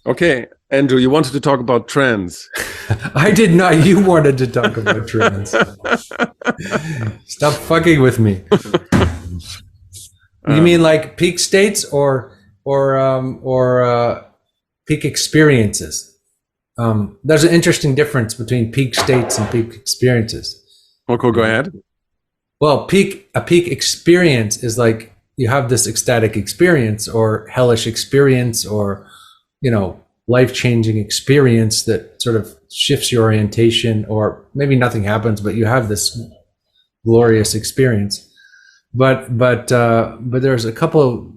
Okay, Andrew, you wanted to talk about trends. I did not. You wanted to talk about trends. Stop fucking with me. You mean like peak states or peak experiences? There's an interesting difference between peak states and peak experiences. Okay, go ahead. Well, a peak experience is like you have this ecstatic experience or hellish experience or, life-changing experience that sort of shifts your orientation, or maybe nothing happens, but you have this glorious experience. But there was a couple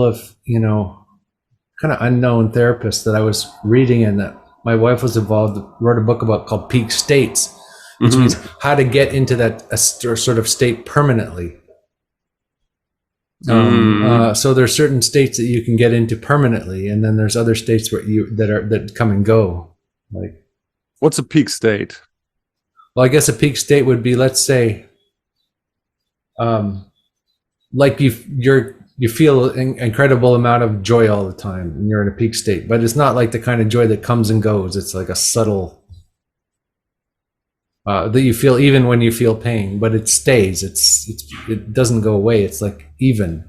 of, kind of unknown therapists that I was reading and that my wife was involved, wrote a book about called Peak States, which means how to get into that sort of state permanently. So there's certain states that you can get into permanently, and then there's other states that come and go. Like, what's a peak state? Well, I guess a peak state would be, let's say, like you feel an incredible amount of joy all the time, and you're in a peak state. But it's not like the kind of joy that comes and goes. It's like a subtle that you feel even when you feel pain, but it stays. It doesn't go away. It's like even.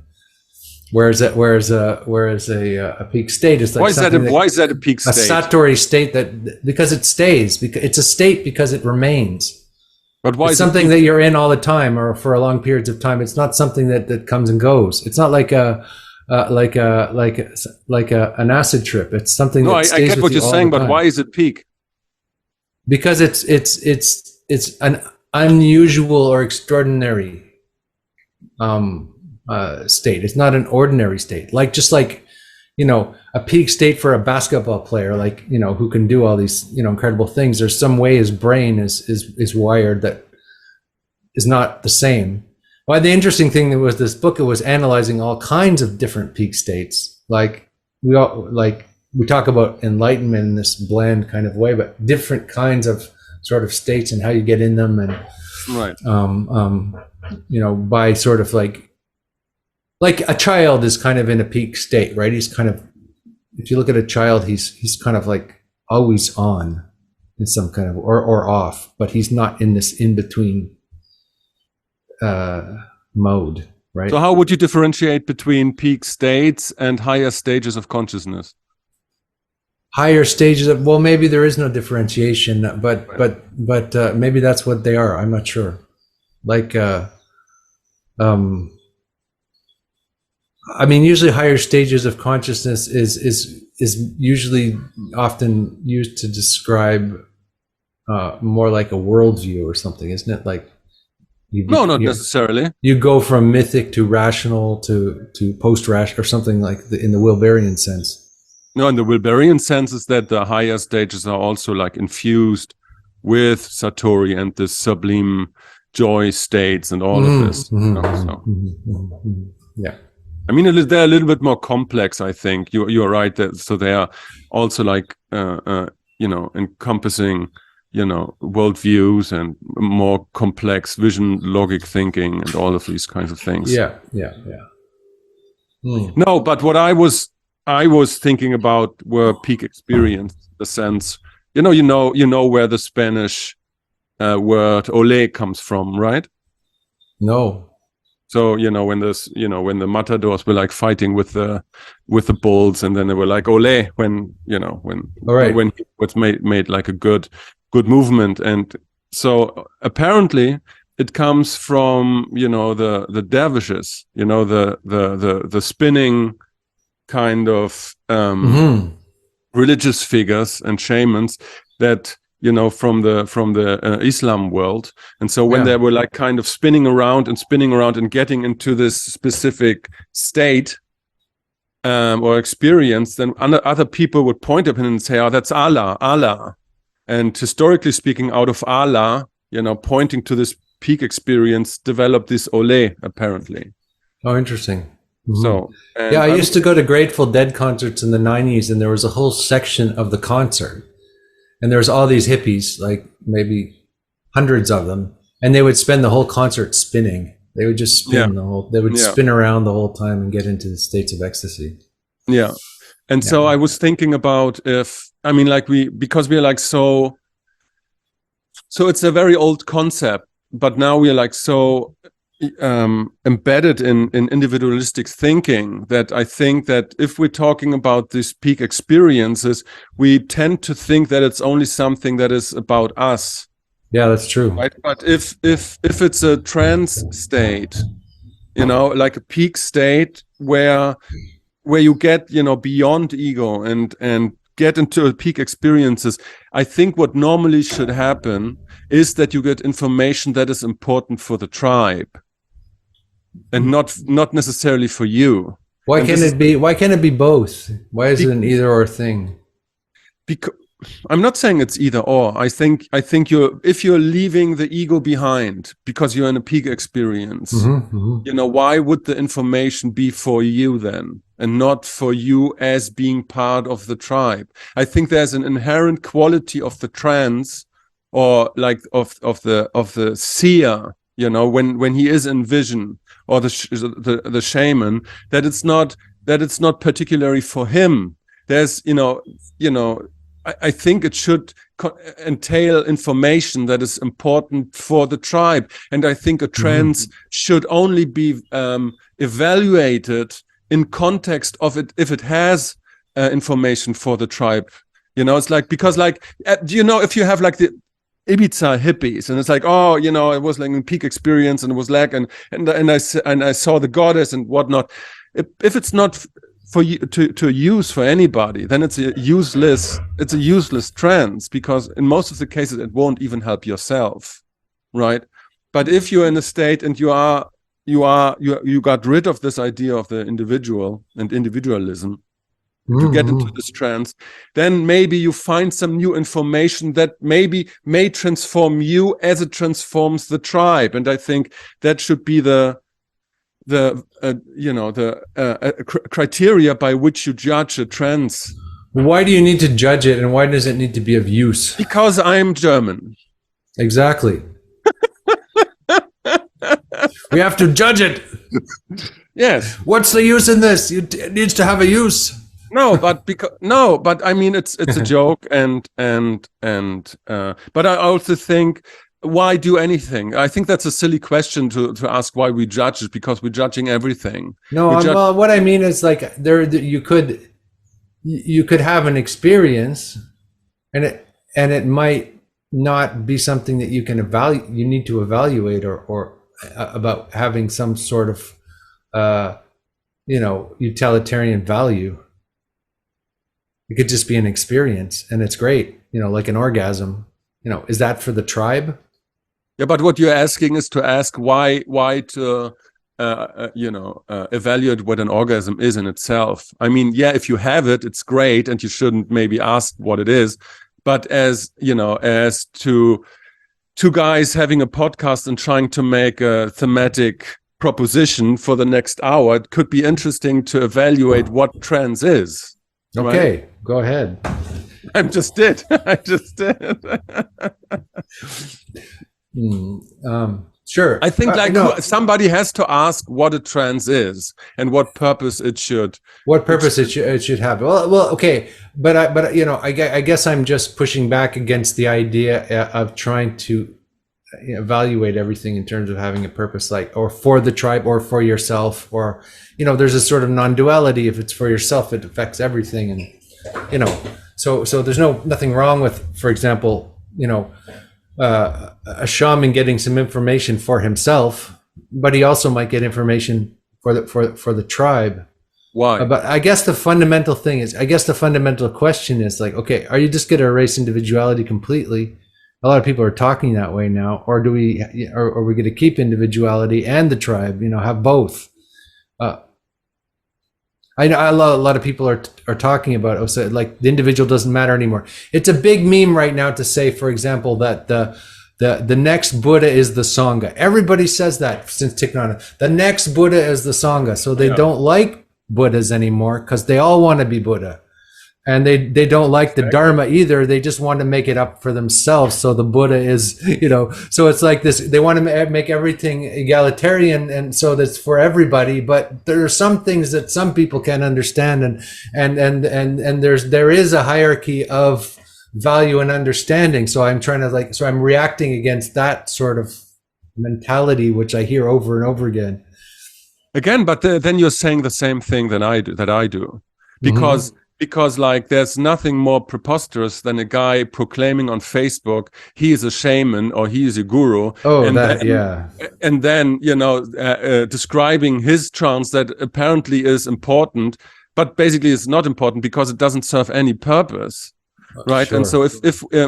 Whereas a peak state is like why is that a peak state? A satori state because it stays. Because it's a state because it remains. But why? It's something that you're in all the time or for long periods of time. It's not something that comes and goes. It's not like an acid trip. It's something. No, that stays I get what you're saying, but why is it peak? Because it's an unusual or extraordinary state. It's not an ordinary state. Like a peak state for a basketball player, who can do all these incredible things. There's some way his brain is wired that is not the same. Well, the interesting thing was this book. It was analyzing all kinds of different peak states. We talk about enlightenment in this bland kind of way, but different kinds of sort of states and how you get in them, and right. By sort of like a child is kind of in a peak state, right? He's kind of, if you look at a child, he's kind of like always on in some kind of or off, but he's not in this in between mode, right? So how would you differentiate between peak states and higher stages of consciousness? Higher stages of, well, maybe there is no differentiation, but maybe that's what they are. I'm not sure. Usually higher stages of consciousness is usually often used to describe more like a worldview or something, isn't it? Like no, not necessarily. You go from mythic to rational to post-rational or something like in the Wilberian sense. No, in the Wilberian sense is that the higher stages are also like infused with Satori and the sublime joy states and all of this. Yeah. I mean, they're a little bit more complex, I think. You're right. So they are also like, encompassing, worldviews and more complex vision, logic thinking, and all of these kinds of things. Yeah. No, but what I was thinking about were peak experience, the sense, you know where the Spanish word ole comes from, right? No. So, when the matadors were like fighting with the bulls, and then they were like ole when he was made like a good movement. And so apparently it comes from, the dervishes, the spinning kind of religious figures and shamans that from the Islam world. And so when they were like kind of spinning around and getting into this specific state or experience, then other people would point at him and say, oh, that's Allah. And historically speaking, out of Allah, pointing to this peak experience, developed this ole, apparently. Oh, interesting. So I used to go to Grateful Dead concerts in the 90s, and there was a whole section of the concert, and there was all these hippies, like maybe hundreds of them, and they would spend the whole concert spinning. They would just spin spin around the whole time and get into the states of ecstasy. Yeah. And so I was thinking about because we are like so it's a very old concept, but now we are like so embedded in individualistic thinking that I think that if we're talking about these peak experiences, we tend to think that it's only something that is about us. Yeah, that's true. Right? But if it's a trance state, like a peak state where you get, beyond ego and get into peak experiences, I think what normally should happen is that you get information that is important for the tribe and not necessarily for you. Why can't it be both? Why is it an either or thing? Because I'm not saying it's either or. I think if you're leaving the ego behind because you're in a peak experience, why would the information be for you then and not for you as being part of the tribe? I think there's an inherent quality of the trance, or like of the seer, when he is in vision, or the shaman, that it's not particularly for him. There's I think it should entail information that is important for the tribe, and I think a trance should only be evaluated in context of it if it has information for the tribe. It's like, because like if you have like the Ibiza hippies, and it's like, it was like a peak experience, and it was like, and I saw the goddess and whatnot. If it's not for you to use for anybody, then it's a useless trance, because in most of the cases it won't even help yourself, right? But if you're in a state and you got rid of this idea of the individual and individualism to get into this trance, then maybe you find some new information that maybe may transform you as it transforms the tribe. And I think that should be the criteria by which you judge a trance. Why do you need to judge it, and why does it need to be of use? Because I'm German. Exactly. We have to judge it. Yes. What's the use in this? It needs to have a use. But I mean, it's a joke, but I also think, why do anything? I think that's a silly question to ask why we judge it, because we're judging everything. No, well, what I mean is like you could have an experience, and it might not be something that you can you need to evaluate or about having some sort of utilitarian value. It could just be an experience, and it's great, like an orgasm. Is that for the tribe? Yeah, but what you're asking is to ask why to evaluate what an orgasm is in itself. I mean, yeah, if you have it, it's great, and you shouldn't maybe ask what it is. But as two guys having a podcast and trying to make a thematic proposition for the next hour, it could be interesting to evaluate what trance is. Okay, right? Go ahead. I just did. Sure. I think somebody has to ask what a trance is and what purpose it should. What purpose it should have. Well, okay, but I guess I'm just pushing back against the idea of trying to evaluate everything in terms of having a purpose, like, or for the tribe or for yourself, or there's a sort of non-duality. If it's for yourself, it affects everything, and so there's nothing wrong with, for example, a shaman getting some information for himself, but he also might get information for the tribe. Why? But I guess the fundamental question is like, okay, are you just going to erase individuality completely? A lot of people are talking that way now, or are we going to keep individuality and the tribe? Have both. I know a lot of people are talking about, so like the individual doesn't matter anymore. It's a big meme right now to say, for example, that the next Buddha is the Sangha. Everybody says that since Thich Nhat Hanh. The next Buddha is the Sangha. So they don't like Buddhas anymore because they all want to be Buddha. And they don't like the Dharma either. They just want to make it up for themselves. So the Buddha is, so it's like this, they want to make everything egalitarian, and so that's for everybody. But there are some things that some people can't understand, and there is a hierarchy of value and understanding. So I'm trying to so I'm reacting against that sort of mentality, which I hear over and over again. Again, but then you're saying the same thing that I do, because like there's nothing more preposterous than a guy proclaiming on Facebook he is a shaman or he is a guru, and then describing his trance that apparently is important, but basically it's not important because it doesn't serve any purpose, right? Sure. And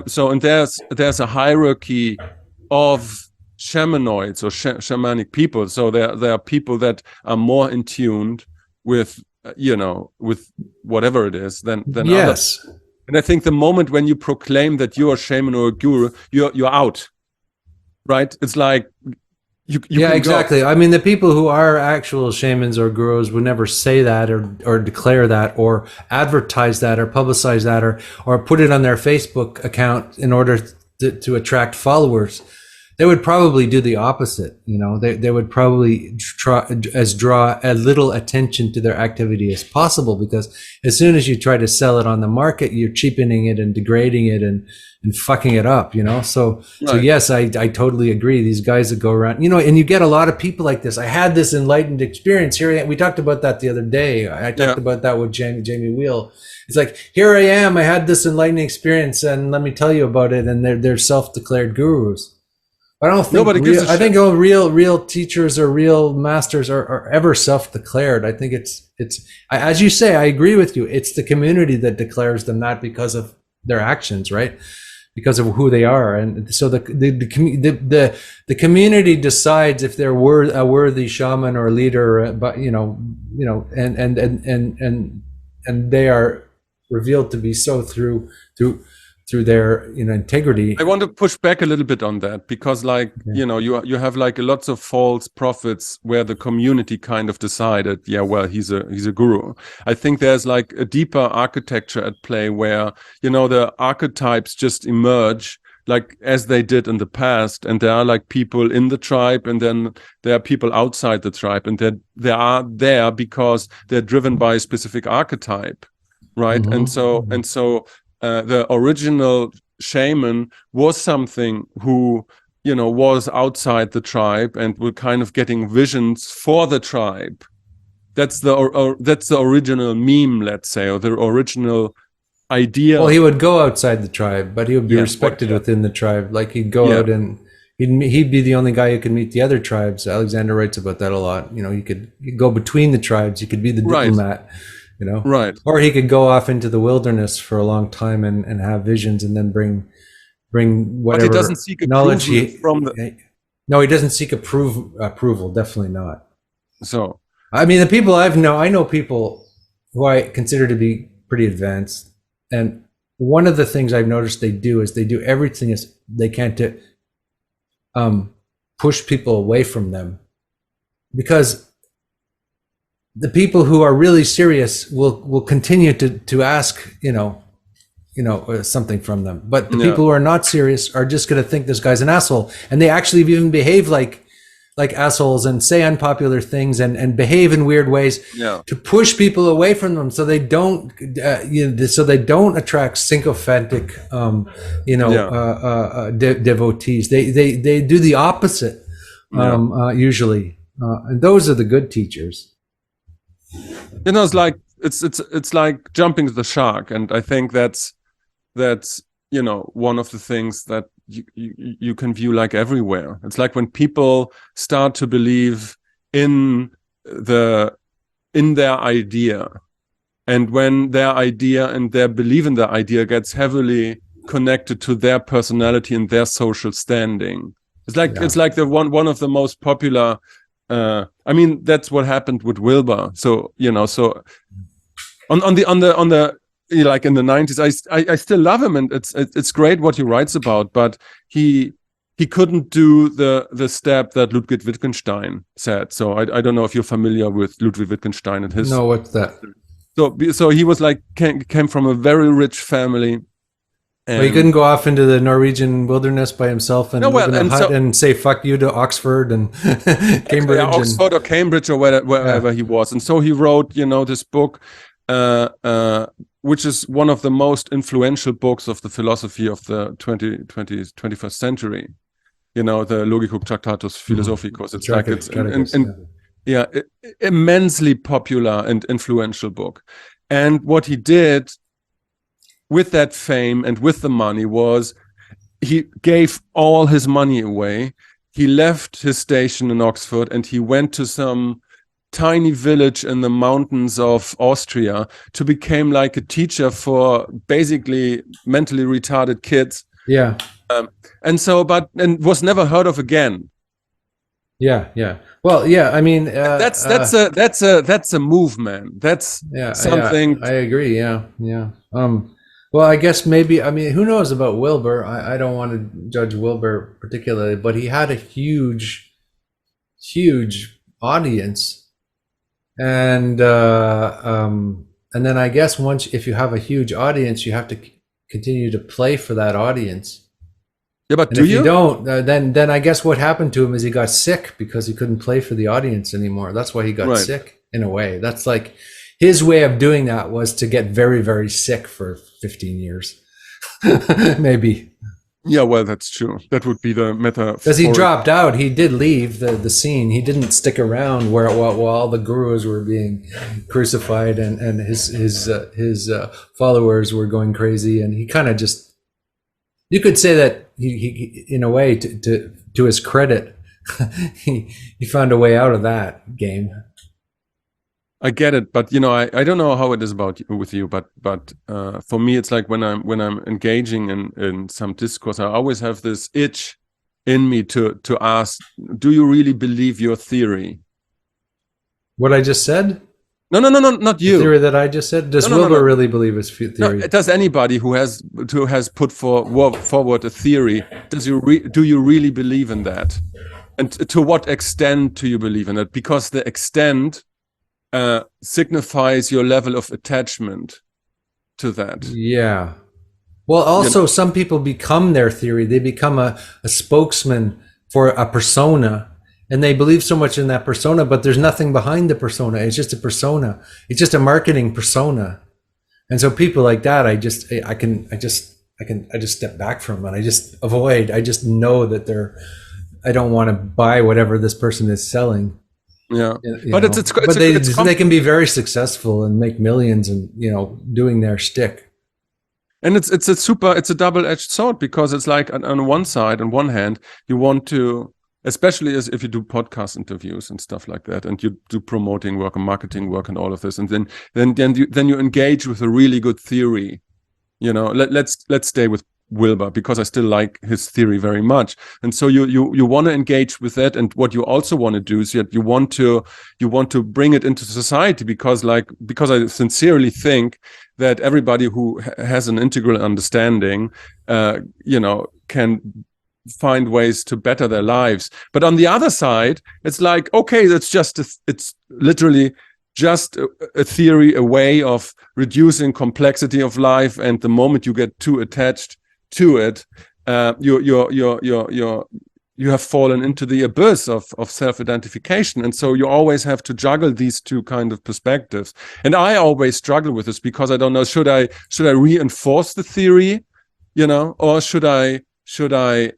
so and there's a hierarchy of shamanoids or shamanic people. So there are people that are more in tune with with whatever it is than others. And I think the moment when you proclaim that you're a shaman or a guru, you're out, right? It's like you exactly go. I mean, the people who are actual shamans or gurus would never say that or declare that or advertise that or publicize that or put it on their Facebook account in order to attract followers. They would probably do the opposite. They would probably draw as little attention to their activity as possible, because as soon as you try to sell it on the market, you're cheapening it and degrading it and fucking it up, So yes, I totally agree. These guys that go around, and you get a lot of people like this. I had this enlightened experience here. We talked about that the other day. I talked about that with Jamie Wheel. It's like, here I am. I had this enlightening experience, and let me tell you about it. And they're self-declared gurus. I don't think I think real teachers or real masters are ever self-declared. I think it's as you say, I agree with you. It's the community that declares them, not because of their actions, right? Because of who they are. And so the community decides if they're a worthy shaman or leader, but and they are revealed to be so through their integrity. I want to push back a little bit on that, because you have like lots of false prophets where the community kind of decided, he's a guru. I think there's like a deeper architecture at play where the archetypes just emerge like as they did in the past, and there are like people in the tribe, and then there are people outside the tribe, and they are there because they're driven by a specific archetype, right? Mm-hmm. And so the original shaman was something who, was outside the tribe and were kind of getting visions for the tribe. That's the original meme, let's say, or the original idea. Well, he would go outside the tribe, but he would be respected within the tribe. Like he'd go out and he'd be the only guy who could meet the other tribes. Alexander writes about that a lot. He could go between the tribes. He could be the diplomat. Right. Or he could go off into the wilderness for a long time and have visions, and then bring whatever but he doesn't seek knowledge No, he doesn't seek approval. Definitely not. So, I mean, the people I know people who I consider to be pretty advanced, and one of the things I've noticed they do is they do everything as they can to push people away from them, because the people who are really serious will continue to ask, something from them. But the people who are not serious are just going to think this guy's an asshole. And they actually even behave like assholes and say unpopular things and behave in weird ways to push people away from them. So they don't, attract sycophantic, devotees. They do the opposite, usually. And those are the good teachers. It's like jumping the shark, and I think that's one of the things that you can view like everywhere. It's like when people start to believe in their idea, and when their idea and their belief in their idea gets heavily connected to their personality and their social standing. It's like the one of the most popular. I mean, that's what happened with Wilbur. So on the like in the 90s, I still love him, and it's great what he writes about. But he couldn't do the step that Ludwig Wittgenstein said. So I don't know if you're familiar with Ludwig Wittgenstein and his. No, what's that? So he was like came from a very rich family. And he couldn't go off into the Norwegian wilderness by himself and live in a hut and say "fuck you" to Oxford and Cambridge, Oxford or Cambridge or wherever he was. And so he wrote, this book, which is one of the most influential books of the philosophy of the 21st century. The Logikuk Tractatus Philosophicus. It's like immensely popular and influential book. And what he did with that fame and with the money was he gave all his money away. He left his station in Oxford and he went to some tiny village in the mountains of Austria to become like a teacher for basically mentally retarded kids. Yeah. And was never heard of again. Yeah. Well, yeah, I mean, that's a movement. That's something. Yeah, I agree. Yeah. Well, I guess maybe, I mean, who knows about Wilbur? I don't want to judge Wilbur particularly, but he had a huge audience. And then I guess if you have a huge audience, you have to continue to play for that audience. Yeah, but if you don't, then I guess what happened to him is he got sick because he couldn't play for the audience anymore. That's why he got sick in a way. That's like his way of doing that was to get very, very sick for 15 years, maybe. Yeah, well, that's true. That would be the meta. Because he dropped out. He did leave the scene. He didn't stick around while all the gurus were being crucified and his followers were going crazy. And he kind of just, you could say that he in a way, to his credit, he found a way out of that game. I get it, but I don't know how it is with you, but for me, it's like when I'm engaging in some discourse, I always have this itch in me to ask, do you really believe your theory? What I just said? No, not you. The theory that I just said. Does Wilbur really believe his theory? No, does anybody who has put forward a theory? Do you really believe in that? And to what extent do you believe in it? Because the extent signifies your level of attachment to that. Yeah. Well, also some people become their theory. They become a spokesman for a persona, and they believe so much in that persona, but there's nothing behind the persona. It's just a persona. It's just a marketing persona. And so people like that, I just step back from it. I just avoid. I just know that I don't want to buy whatever this person is selling. Yeah, but they can be very successful and make millions and doing their shtick. And it's a double-edged sword, because it's like on one hand you want to, especially as if you do podcast interviews and stuff like that, and you do promoting work and marketing work and all of this, and then you engage with a really good theory. Let's stay with Wilbur, because I still like his theory very much, and so you want to engage with that. And what you also want to do is you want to bring it into society, because I sincerely think that everybody who has an integral understanding can find ways to better their lives. But on the other side, it's like, okay, it's literally just a theory, a way of reducing complexity of life, and the moment you get too attached to it, you have fallen into the abyss of self-identification. And so you always have to juggle these two kind of perspectives. And I always struggle with this, because I don't know, should I reinforce the theory, or should I try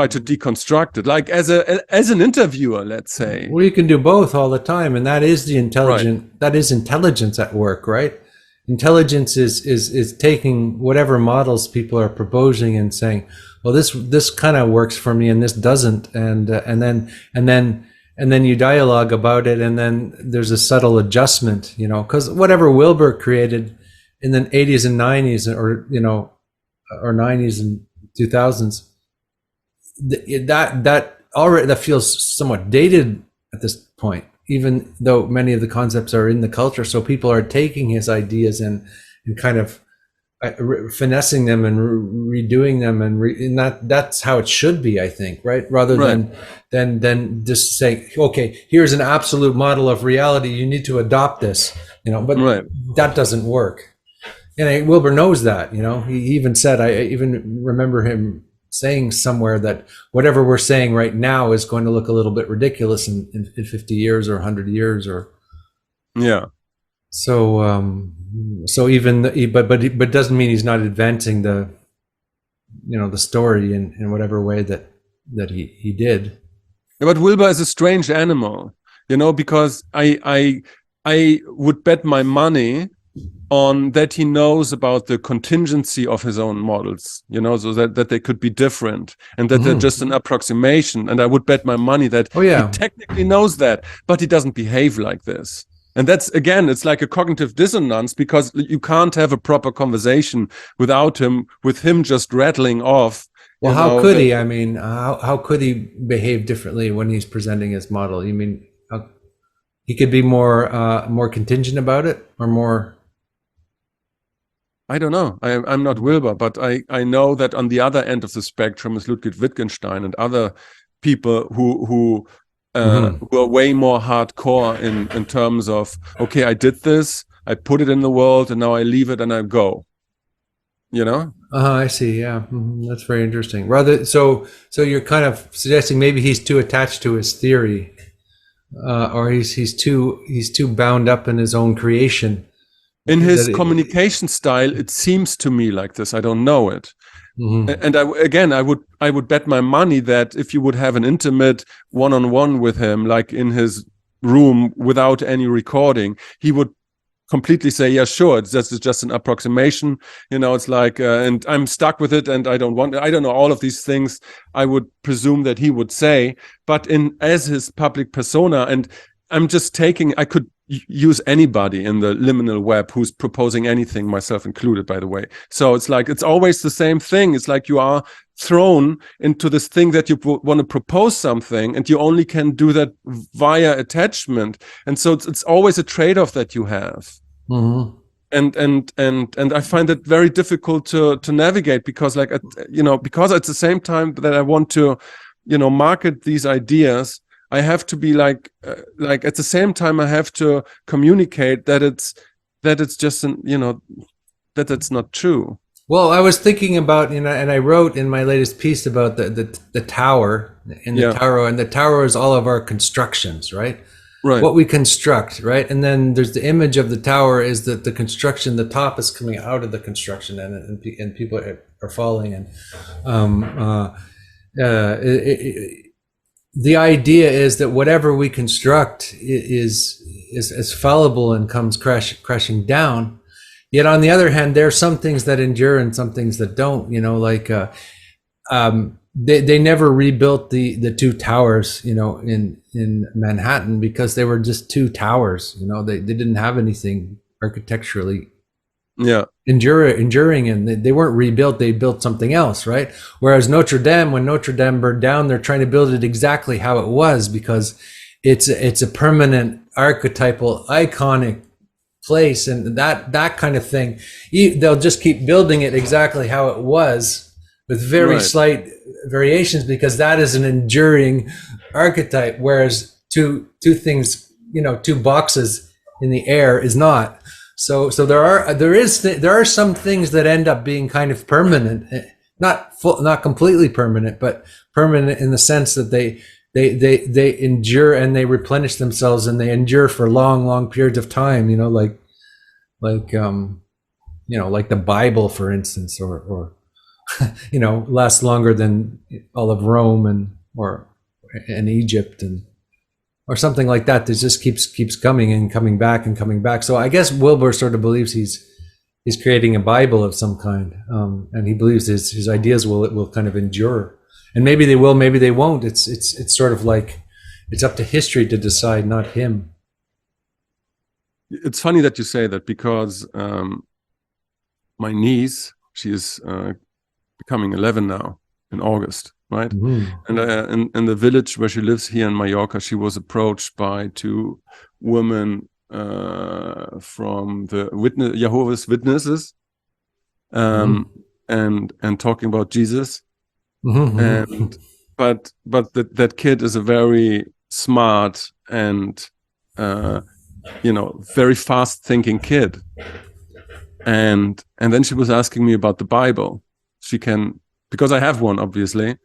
to deconstruct it, like as an interviewer, let's say? Well, you can do both all the time, and that is the intelligent. That is intelligence at work, right? Intelligence is taking whatever models people are proposing and saying, well, this kind of works for me and this doesn't, and then you dialogue about it, and then there's a subtle adjustment, because whatever Wilbur created in the 80s and 90s, or 90s and 2000s, that feels somewhat dated at this point, even though many of the concepts are in the culture. So people are taking his ideas and kind of finessing them and redoing them, and that's how it should be, I think, right? Rather than just saying, okay, here's an absolute model of reality, you need to adopt this. but that doesn't work. And Wilber knows that, he even said, I even remember him saying somewhere that whatever we're saying right now is going to look a little bit ridiculous in 50 years or 100 years or. Yeah. So even, but doesn't mean he's not advancing the story in whatever way that he did. But Wilber is a strange animal, because I would bet my money on that he knows about the contingency of his own models, so that they could be different and that they're just an approximation. And I would bet my money that he technically knows that, but he doesn't behave like this. And that's, again, it's like a cognitive dissonance, because you can't have a proper conversation with him just rattling off. Well, how could he? I mean, how could he behave differently when he's presenting his model? You mean he could be more contingent about it, or more? I don't know. I'm not Wilber, but I know that on the other end of the spectrum is Ludwig Wittgenstein and other people who are way more hardcore in terms of, okay, I did this, I put it in the world, and now I leave it and I go. I see. Yeah, that's very interesting. Rather, so you're kind of suggesting maybe he's too attached to his theory, or he's too bound up in his own creation. In his communication style, it seems to me like this. I don't know it. And I would bet my money that if you would have an intimate one-on-one with him, like in his room without any recording, he would completely say, yeah, sure, that's just an approximation. It's like, and I'm stuck with it, and I don't know, all of these things I would presume that he would say, but as his public persona, and I'm just I could use anybody in the liminal web who's proposing anything, myself included, by the way. So it's like, it's always the same thing. It's like you are thrown into this thing that you want to propose something, and you only can do that via attachment. And so it's always a trade-off that you have. And I find it very difficult to navigate, because because at the same time that I want to, market these ideas, I have to be like at the same time I have to communicate that it's just that it's not true. Well, I was thinking about, and I wrote in my latest piece about the tower in the Tarot, and the tower is all of our constructions, right? Right. What we construct, right? And then there's the image of the tower is that the construction, the top is coming out of the construction, and people are falling, and the idea is that whatever we construct is fallible and comes crashing down. Yet on the other hand, there are some things that endure and some things that don't. They never rebuilt the two towers, in Manhattan, because they were just two towers. They didn't have anything architecturally enduring, and they weren't rebuilt. They built something else, right? Whereas Notre Dame, when Notre Dame burned down, they're trying to build it exactly how it was, because it's a permanent, archetypal, iconic place, and that kind of thing. They'll just keep building it exactly how it was, with very slight variations, because that is an enduring archetype, whereas two things, two boxes in the air is not. So there are some things that end up being kind of permanent, not completely permanent, but permanent in the sense that they endure and they replenish themselves, and they endure for long periods of time. Like the Bible, for instance, or lasts longer than all of Rome or Egypt, or something like that. That just keeps coming and coming back and coming back. So I guess Wilber sort of believes he's creating a Bible of some kind, and he believes his ideas will kind of endure, and maybe they will, maybe they won't. It's sort of like it's up to history to decide, not him. It's funny that you say that, because my niece, she is becoming 11 now in August, right? And in the village where she lives here in Mallorca, she was approached by two women from the Jehovah's Witnesses, and talking about Jesus. But that kid is a very smart and very fast thinking kid. And then she was asking me about the Bible. She can, because I have one, obviously,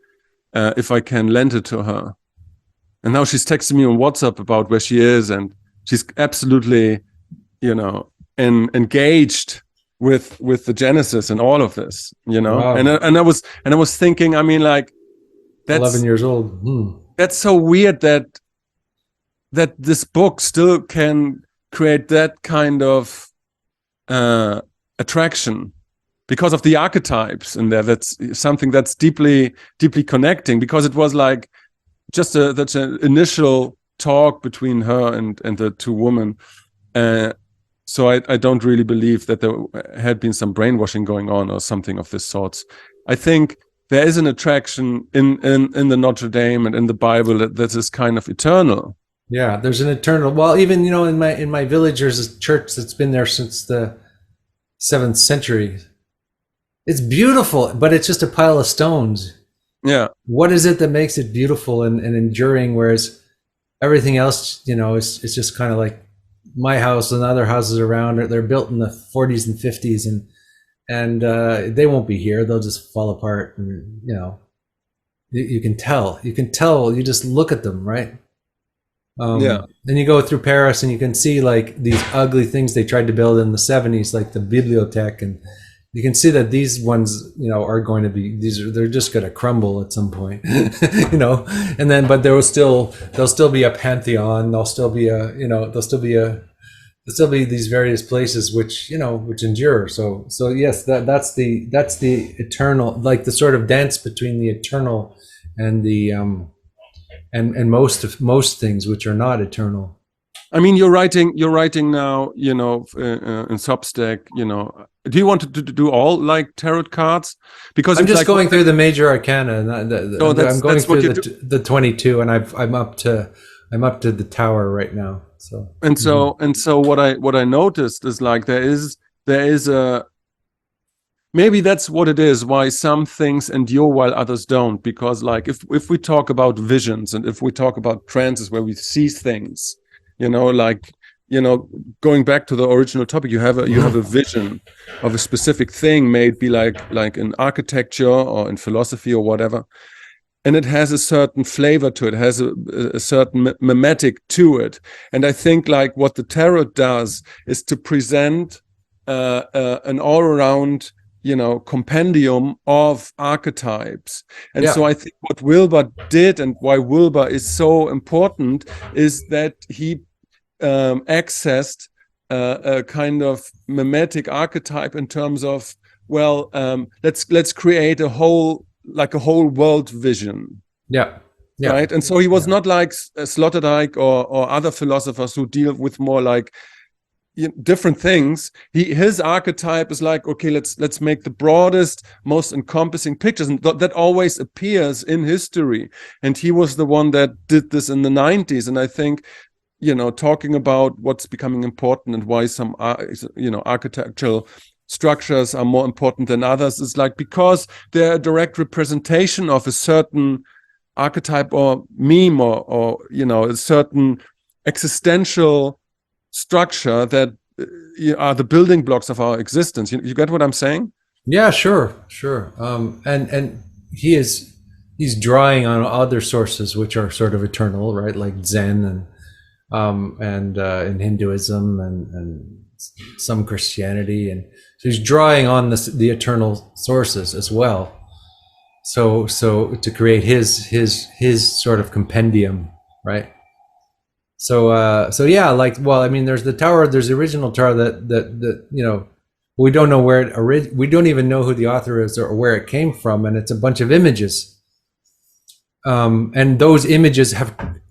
if I can lend it to her. And now she's texting me on WhatsApp about where she is, and she's absolutely, engaged with the Genesis and all of this, Wow. And I was thinking, I mean, like, that's 11 years old. That's so weird that this book still can create that kind of attraction because of the archetypes in there. That's something that's deeply connecting, because it was like just that's an initial talk between her and the two women. So I don't really believe that there had been some brainwashing going on or something of this sort. I think there is an attraction in the Notre Dame and in the Bible that is kind of eternal. Yeah, there's an eternal. Well, even in my village, there's a church that's been there since the 7th century. It's beautiful, but it's just a pile of stones. Yeah. What is it that makes it beautiful and enduring? Whereas everything else, it's just kind of like my house and other houses around. They're built in the 40s and 50s, and they won't be here. They'll just fall apart. And you can tell. You just look at them, right? Yeah. Then you go through Paris and you can see like these ugly things they tried to build in the 70s, like the Bibliothèque, and you can see that these ones, are going to be, they're just going to crumble at some point, and then, but there'll still be a pantheon. There'll still be these various places which endure. So yes, that's the eternal, like the sort of dance between the eternal and the and most things which are not eternal. I mean, you're writing now, in Substack, do you want to do all like tarot cards? Because I'm just like going through the major arcana, and I'm going through the 22, and I'm up to the Tower right now. So what I noticed is like there is a, maybe that's what it is, why some things endure while others don't. Because like if we talk about visions, and if we talk about trances where we see things, going back to the original topic, you have a vision of a specific thing, maybe like in architecture or in philosophy or whatever, and it has a certain flavor to it, has a certain mimetic to it. And I think like what the tarot does is to present an all-around compendium of archetypes. And so I think what Wilber did, and why Wilber is so important, is that he accessed a kind of mimetic archetype in terms of, let's create a whole world vision. Yeah. Right. And so he was not like Sloterdijk or other philosophers who deal with more like different things. His archetype is like, okay, let's make the broadest, most encompassing pictures, and that always appears in history. And he was the one that did this in the 90s. And I think, talking about what's becoming important and why some architectural structures are more important than others is like because they're a direct representation of a certain archetype or meme or a certain existential structure that are the building blocks of our existence. You get what I'm saying? Yeah, sure. And he's drawing on other sources which are sort of eternal, right? Like Zen and in Hinduism and some Christianity, and so he's drawing on the eternal sources as well. So to create his sort of compendium, right? So yeah, like, well, I mean, there's the Tower, there's the original Tower that we don't know where we don't even know who the author is or where it came from, and it's a bunch of images. And those images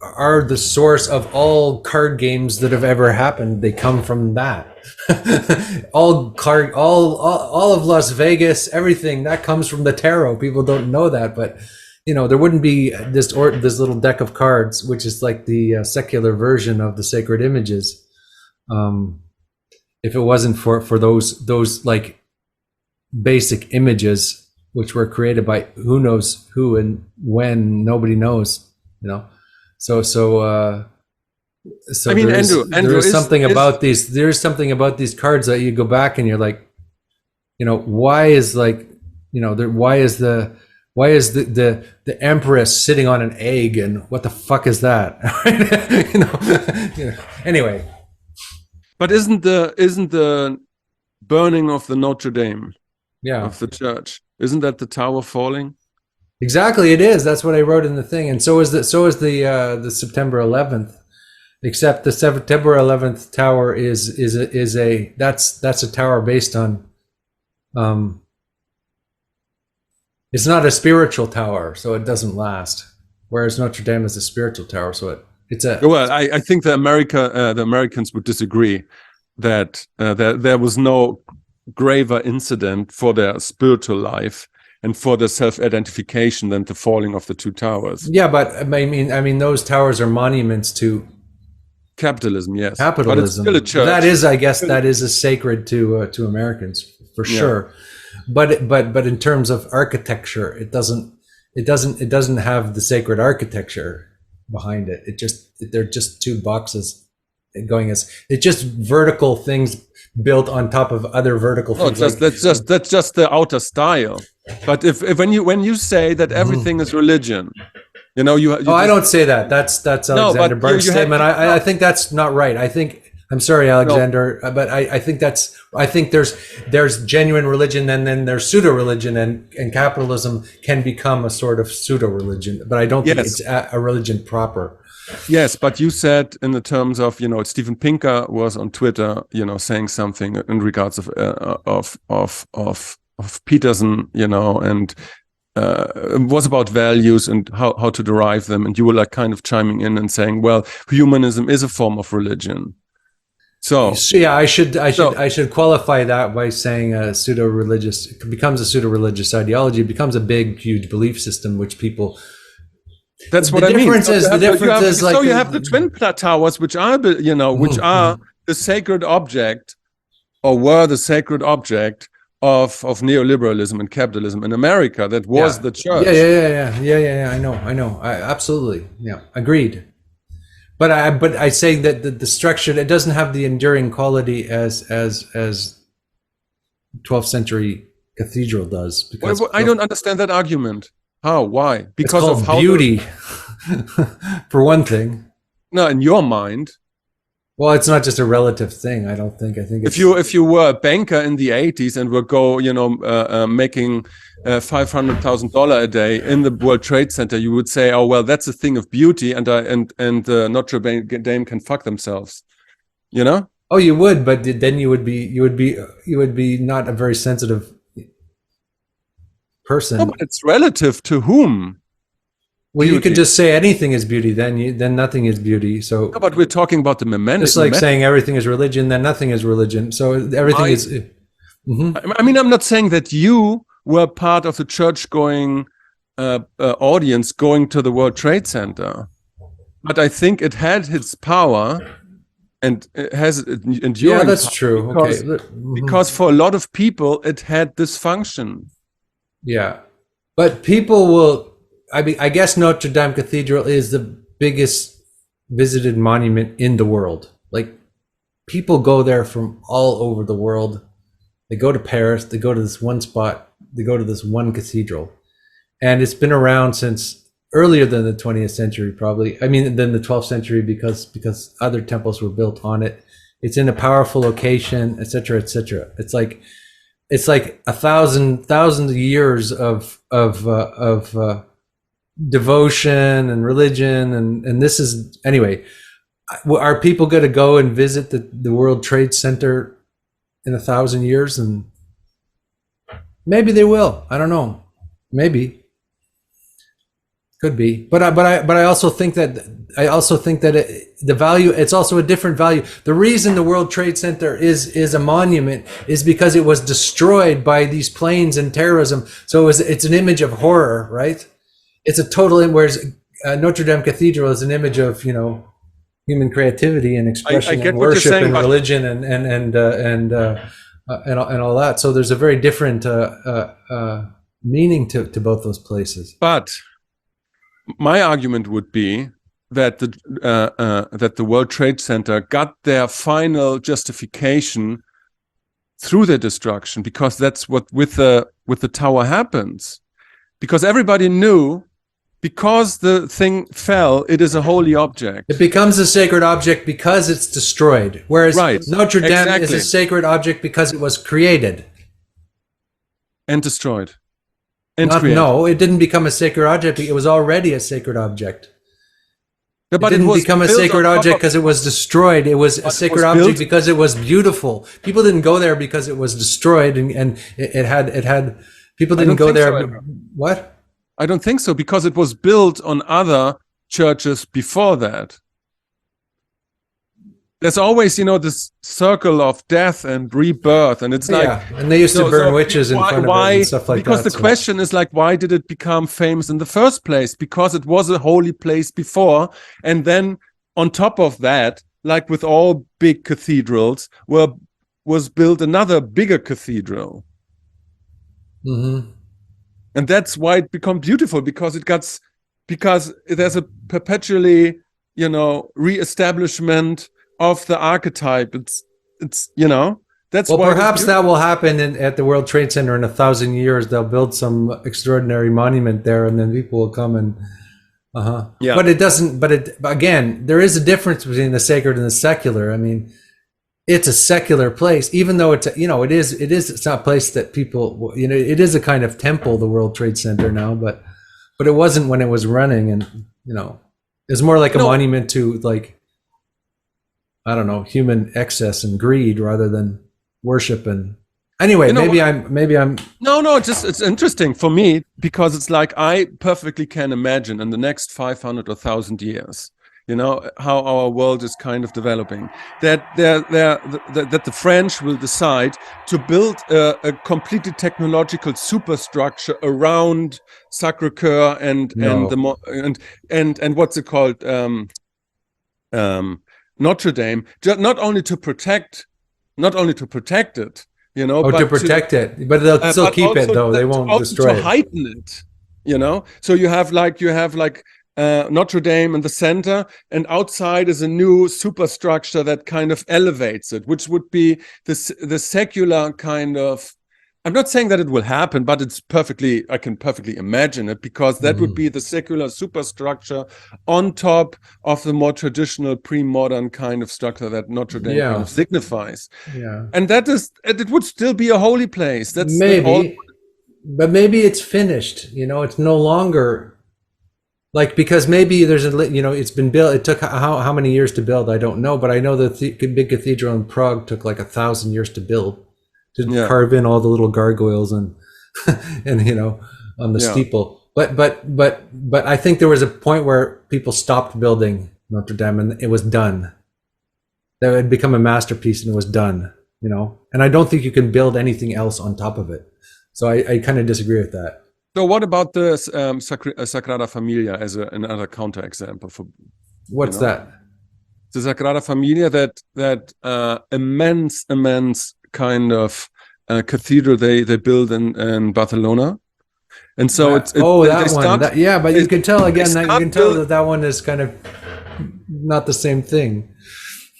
are the source of all card games that have ever happened. They come from that. all of Las Vegas, everything that comes from the tarot. People don't know that, but there wouldn't be this little deck of cards, which is like the secular version of the sacred images, if it wasn't for those like basic images, which were created by who knows who and when, nobody knows, So So I mean, Andrew, there's something about these. There's something about these cards that you go back and you're like, why is the empress sitting on an egg, and what the fuck is that? Anyway. But isn't the burning of the Notre Dame, of the church, isn't that the tower falling? Exactly, it is. That's what I wrote in the thing, and so is the September 11th. Except the September 11th tower is a tower based on. It's not a spiritual tower, so it doesn't last. Whereas Notre Dame is a spiritual tower, so it's a. Well, I think the Americans would disagree that there was no graver incident for their spiritual life and for the self-identification than the falling of the two towers. Yeah, but I mean, those towers are monuments to capitalism. Yes, capitalism. But it's still a church. That is, I guess, that is a sacred to Americans for sure. But in terms of architecture, it doesn't have the sacred architecture behind it. They're just two boxes going as it's just vertical things built on top of other vertical things. That's just the outer style. But when you say that everything is religion, I don't say that. That's Alexander Barnes' statement. I think that's not right. I'm sorry, Alexander, but I think there's genuine religion, and then there's pseudo religion, and capitalism can become a sort of pseudo religion. But I don't think it's a religion proper. Yes, but you said in the terms of Steven Pinker was on Twitter, saying something in regards of Peterson, and it was about values and how to derive them, and you were like kind of chiming in and saying, well, humanism is a form of religion. So yeah, I should qualify that by saying it becomes a pseudo-religious ideology. It becomes a big, huge belief system, which people. That's what I mean. The difference is like you have the twin towers, which are which are the sacred object, or were the sacred object of neoliberalism and capitalism in America. That was the church. Yeah. I know. Absolutely. Yeah, agreed. But I say that the structure, it doesn't have the enduring quality as 12th century cathedral does. Because I don't understand that argument. How? Why? Because of how beauty, for one thing. No, in your mind. Well, it's not just a relative thing. I don't think. I think if you were a banker in the 80s and were making $500,000 a day in the World Trade Center, you would say, "Oh well, that's a thing of beauty," and Notre Dame can fuck themselves. Oh, you would, but then you would be not a very sensitive person. No, but it's relative to whom. Well, beauty. You could just say anything is beauty, then nothing is beauty. So, no, but we're talking about the momentum. It's like saying everything is religion, then nothing is religion. So everything is. Mm-hmm. I mean, I'm not saying that you were part of the church-going audience going to the World Trade Center, but I think it had its power, and it has enduring. Yeah, that's true. Because for a lot of people, it had this function. Yeah, but people will. I guess Notre Dame Cathedral is the biggest visited monument in the world. Like, people go there from all over the world. They go to Paris, they go to this one spot, they go to this one cathedral. And it's been around since earlier than the 20th century, probably. I mean, than the 12th century, because other temples were built on it. It's in a powerful location, etc., etc. It's like 1,000 years of devotion and religion, and this is, anyway, are people going to go and visit the World Trade Center in 1,000 years? And maybe they will. I don't know. Maybe. Could be. But I also think that the value, it's also a different value. The reason the World Trade Center is a monument is because it was destroyed by these planes and terrorism. So it's an image of horror, right? It's a total, whereas Notre Dame Cathedral is an image of, human creativity and expression and worship and religion and all that. So there's a very different meaning to both those places. But my argument would be that the World Trade Center got their final justification through their destruction, because that's what with the tower happens. Because everybody knew, because the thing fell, it is a holy object. It becomes a sacred object because it's destroyed. Whereas Notre Dame is a sacred object because it was created. And destroyed. No, it didn't become a sacred object. It was already a sacred object. Yeah, but it didn't become a sacred object because it was destroyed. It was a sacred object because it was beautiful. People didn't go there because it was destroyed, and it had people didn't go there. So, what? I don't think so, because it was built on other churches before that. There's always, this circle of death and rebirth, and it's and they used to burn witches in front of it and stuff like that. Because the question is why did it become famous in the first place? Because it was a holy place before, and then on top of that, like with all big cathedrals, was built another bigger cathedral. Mm-hmm. And that's why it became beautiful, because there's a perpetually, re-establishment of the archetype. It's that's why perhaps that will happen at the World Trade Center in 1,000 years. They'll build some extraordinary monument there, and then people will come and but it doesn't. But again, there is a difference between the sacred and the secular. I mean, it's a secular place, even though it's it's not a place that people, it is a kind of temple, the World Trade Center now, but it wasn't when it was running, and it's more like a monument to, like, I don't know, human excess and greed rather than worship. And anyway, maybe I'm no, it's interesting for me, because it's like I perfectly can imagine in the next 500 or 1,000 years, how our world is kind of developing, that that the French will decide to build a completely technological superstructure around Sacré-Cœur and what's it called, Notre Dame, not only to protect it, but to protect it, but they'll still keep it, though. They won't destroy it. To heighten it, So you have Notre Dame in the center, and outside is a new superstructure that kind of elevates it, which would be the secular kind of. I'm not saying that it will happen, but I can perfectly imagine it, because that would be the secular superstructure on top of the more traditional pre-modern kind of structure that Notre Dame kind of signifies. Yeah. And it would still be a holy place. That's maybe, but maybe it's finished. It's no longer because maybe there's it's been built. It took how many years to build? I don't know, but I know the big cathedral in Prague took like 1,000 years to build. To carve in all the little gargoyles and on the steeple. But I think there was a point where people stopped building Notre Dame, and it was done. That had become a masterpiece, and it was done. And I don't think you can build anything else on top of it. So I kind of disagree with that. So what about the Sagrada Familia as another counterexample for? What's that? The Sagrada Familia, that immense kind of cathedral they built in Barcelona, and so but you can tell that one is kind of not the same thing.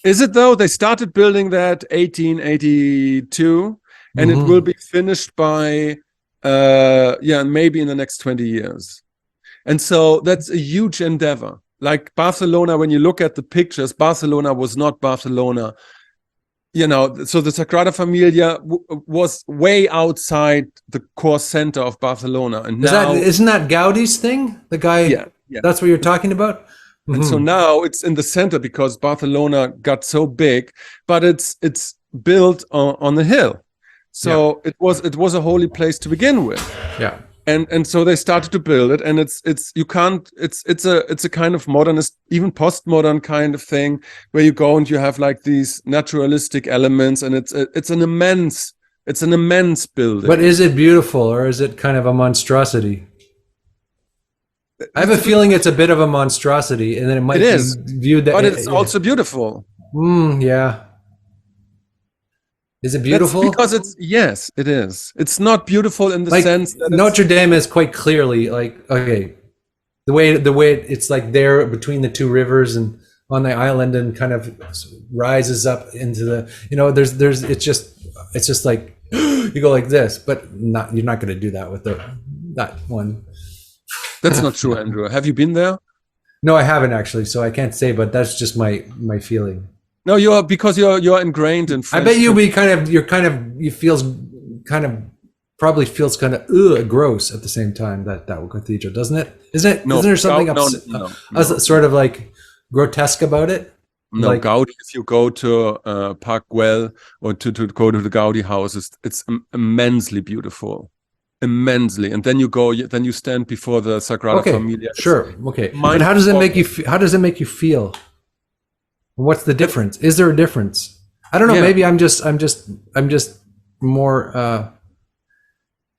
Is it though? They started building that 1882, and it will be finished by maybe in the next 20 years, and so that's a huge endeavor. Like Barcelona, when you look at the pictures, Barcelona was not Barcelona. So the Sagrada Familia was way outside the core center of Barcelona, and isn't that Gaudi's thing? The guy, yeah. That's what you're talking about. And so now it's in the center because Barcelona got so big, but it's built on the hill, so it was a holy place to begin with. Yeah. And so they started to build it, and it's a kind of modernist, even postmodern kind of thing, where you go and you have like these naturalistic elements, and it's an immense building. But is it beautiful, or is it kind of a monstrosity? I have a feeling it's a bit of a monstrosity, and then it might be viewed that. But it's also beautiful. Yeah. Is it beautiful? That's because yes, it is. It's not beautiful in the sense that Notre Dame is quite clearly okay. the way it's like there between the two rivers and on the island and kind of rises up into the, there's it's just like you go like this, but you're not going to do that with that one. That's not true, Andrew. Have you been there? No, I haven't actually, so I can't say, but that's just my feeling. No, you're ingrained in French. I bet you probably feels kind of gross at the same time, that cathedral, doesn't it? Isn't there something sort of like grotesque about it? No, like, Gaudi, if you go to Park Güell or to go to the Gaudi houses, it's immensely beautiful. Immensely. And then you stand before the Sagrada Familia. Sure. Okay. But how does it make you feel? What's the difference? Is there a difference? I don't know. Yeah. Maybe I'm just more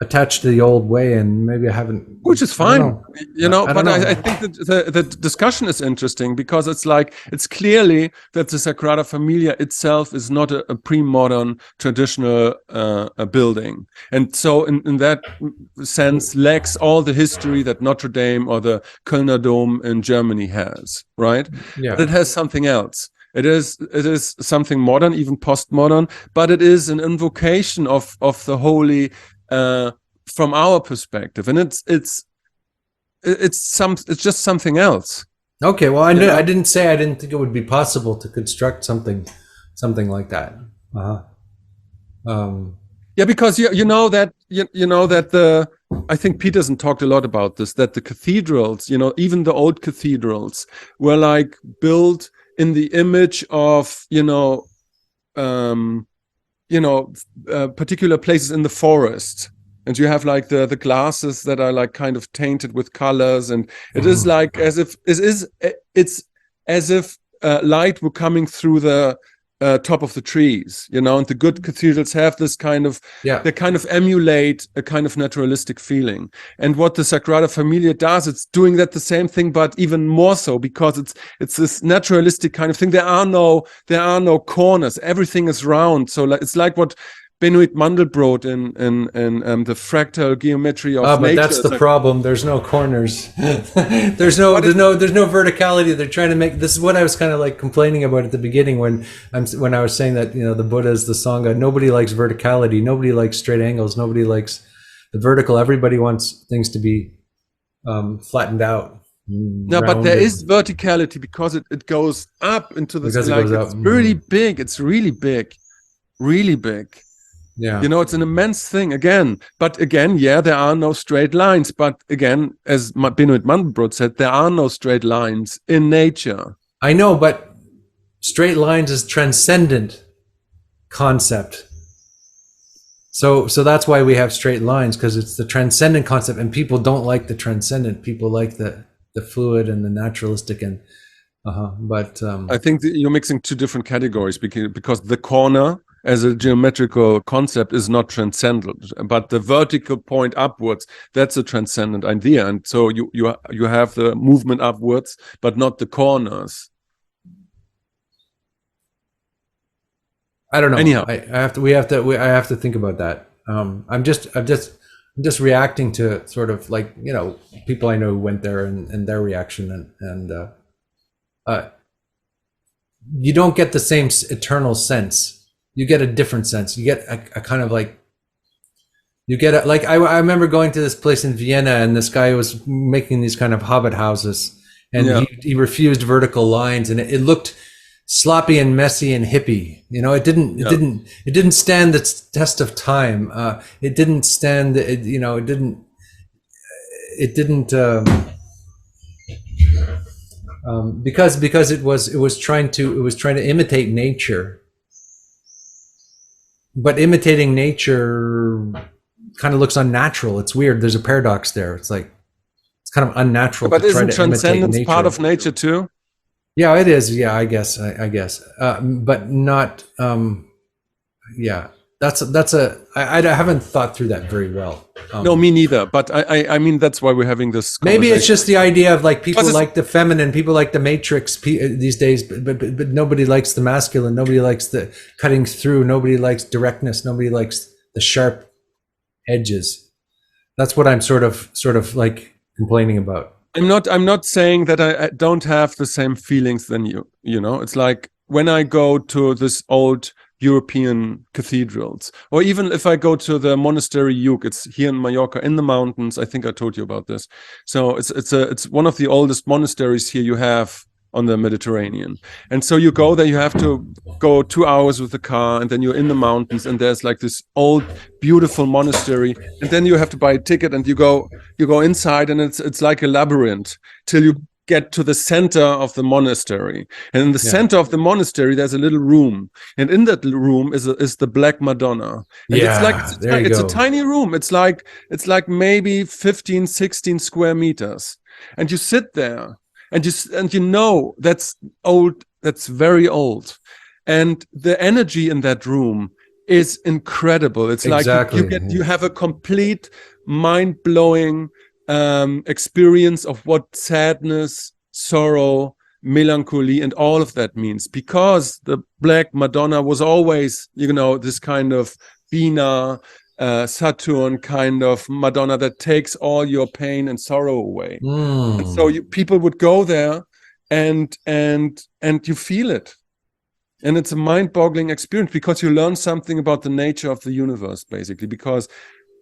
attached to the old way, and maybe I haven't. Which is fine, I think that the discussion is interesting because it's clearly that the Sagrada Familia itself is not a pre-modern traditional building, and so in that sense lacks all the history that Notre Dame or the Kölner Dome in Germany has, right? Yeah. But it has something else. It is something modern, even postmodern, but it is an invocation of the holy. From our perspective, and it's just something else. Okay, well, I didn't think it would be possible to construct something like that. Yeah, because you know that I think Peterson talked a lot about this, that the cathedrals, even the old cathedrals, were like built in the image of particular places in the forest, and you have like the glasses that are like kind of tainted with colors, and it is like it's as if light were coming through the top of the trees, and the good cathedrals have this kind of they kind of emulate a kind of naturalistic feeling. And what the Sagrada Familia does, it's doing that the same thing, but even more so, because it's this naturalistic kind of thing. There are no corners. Everything is round. So it's like what Benoit Mandelbrot in the fractal geometry of nature. But that's the problem. There's no corners. there's no verticality. They're trying to make. This is what I was kind of like complaining about at the beginning when I was saying that the Buddha is the Sangha. Nobody likes verticality. Nobody likes straight angles. Nobody likes the vertical. Everybody wants things to be flattened out. No, but there is verticality because it goes up into the sky. It's really big. It's really big, really big. Yeah, it's an immense thing again. But again, there are no straight lines. But again, as Benoit Mandelbrot said, there are no straight lines in nature. I know, but straight lines is transcendent concept. So that's why we have straight lines, because it's the transcendent concept, and people don't like the transcendent. People like the fluid and the naturalistic, and But I think you're mixing two different categories, because the corner as a geometrical concept is not transcendent, but the vertical point upwards, that's a transcendent idea. And so you have the movement upwards, but not the corners. I don't know. Anyhow, I have to think about that. I'm just reacting to sort of like, people I know who went there and their reaction, and you don't get the same eternal sense. You get a different sense. You get a kind of like, I remember going to this place in Vienna, and this guy was making these kind of hobbit houses, and he refused vertical lines, and it looked sloppy and messy and hippie. It didn't stand the test of time. It didn't stand. Because it was trying to imitate nature. But imitating nature kind of looks unnatural. It's weird. There's a paradox there. It's like, it's kind of unnatural. But isn't transcendence part of nature too? Yeah, it is. Yeah, I guess. But not. Yeah, I haven't thought through that very well. No, me neither. But I mean, that's why we're having this conversation. Maybe it's just the idea of like, people like the feminine, people like the matrix these days, but nobody likes the masculine. Nobody likes the cutting through. Nobody likes directness. Nobody likes the sharp edges. That's what I'm sort of like complaining about. I'm not saying that I don't have the same feelings than you. It's like when I go to this old European cathedrals, or even if I go to the monastery Yuc, it's here in Mallorca in the mountains. I think I told you about this. So it's one of the oldest monasteries here you have on the Mediterranean. And so you go there, you have to go 2 hours with the car, and then you're in the mountains, and there's like this old beautiful monastery, and then you have to buy a ticket, and you go inside, and it's like a labyrinth till you get to the center of the monastery. And in the center of the monastery there's a little room, and in that room is the Black Madonna. And it's a tiny room. It's like maybe 15, 16 square meters, and you sit there. And you know that's old, that's very old. And the energy in that room is incredible. It's exactly. Like you have a complete mind-blowing experience of what sadness, sorrow, melancholy, and all of that means. Because the Black Madonna was always, this kind of Bina, Saturn kind of Madonna that takes all your pain and sorrow away. And so people would go there and you feel it. And it's a mind-boggling experience because you learn something about the nature of the universe, basically, because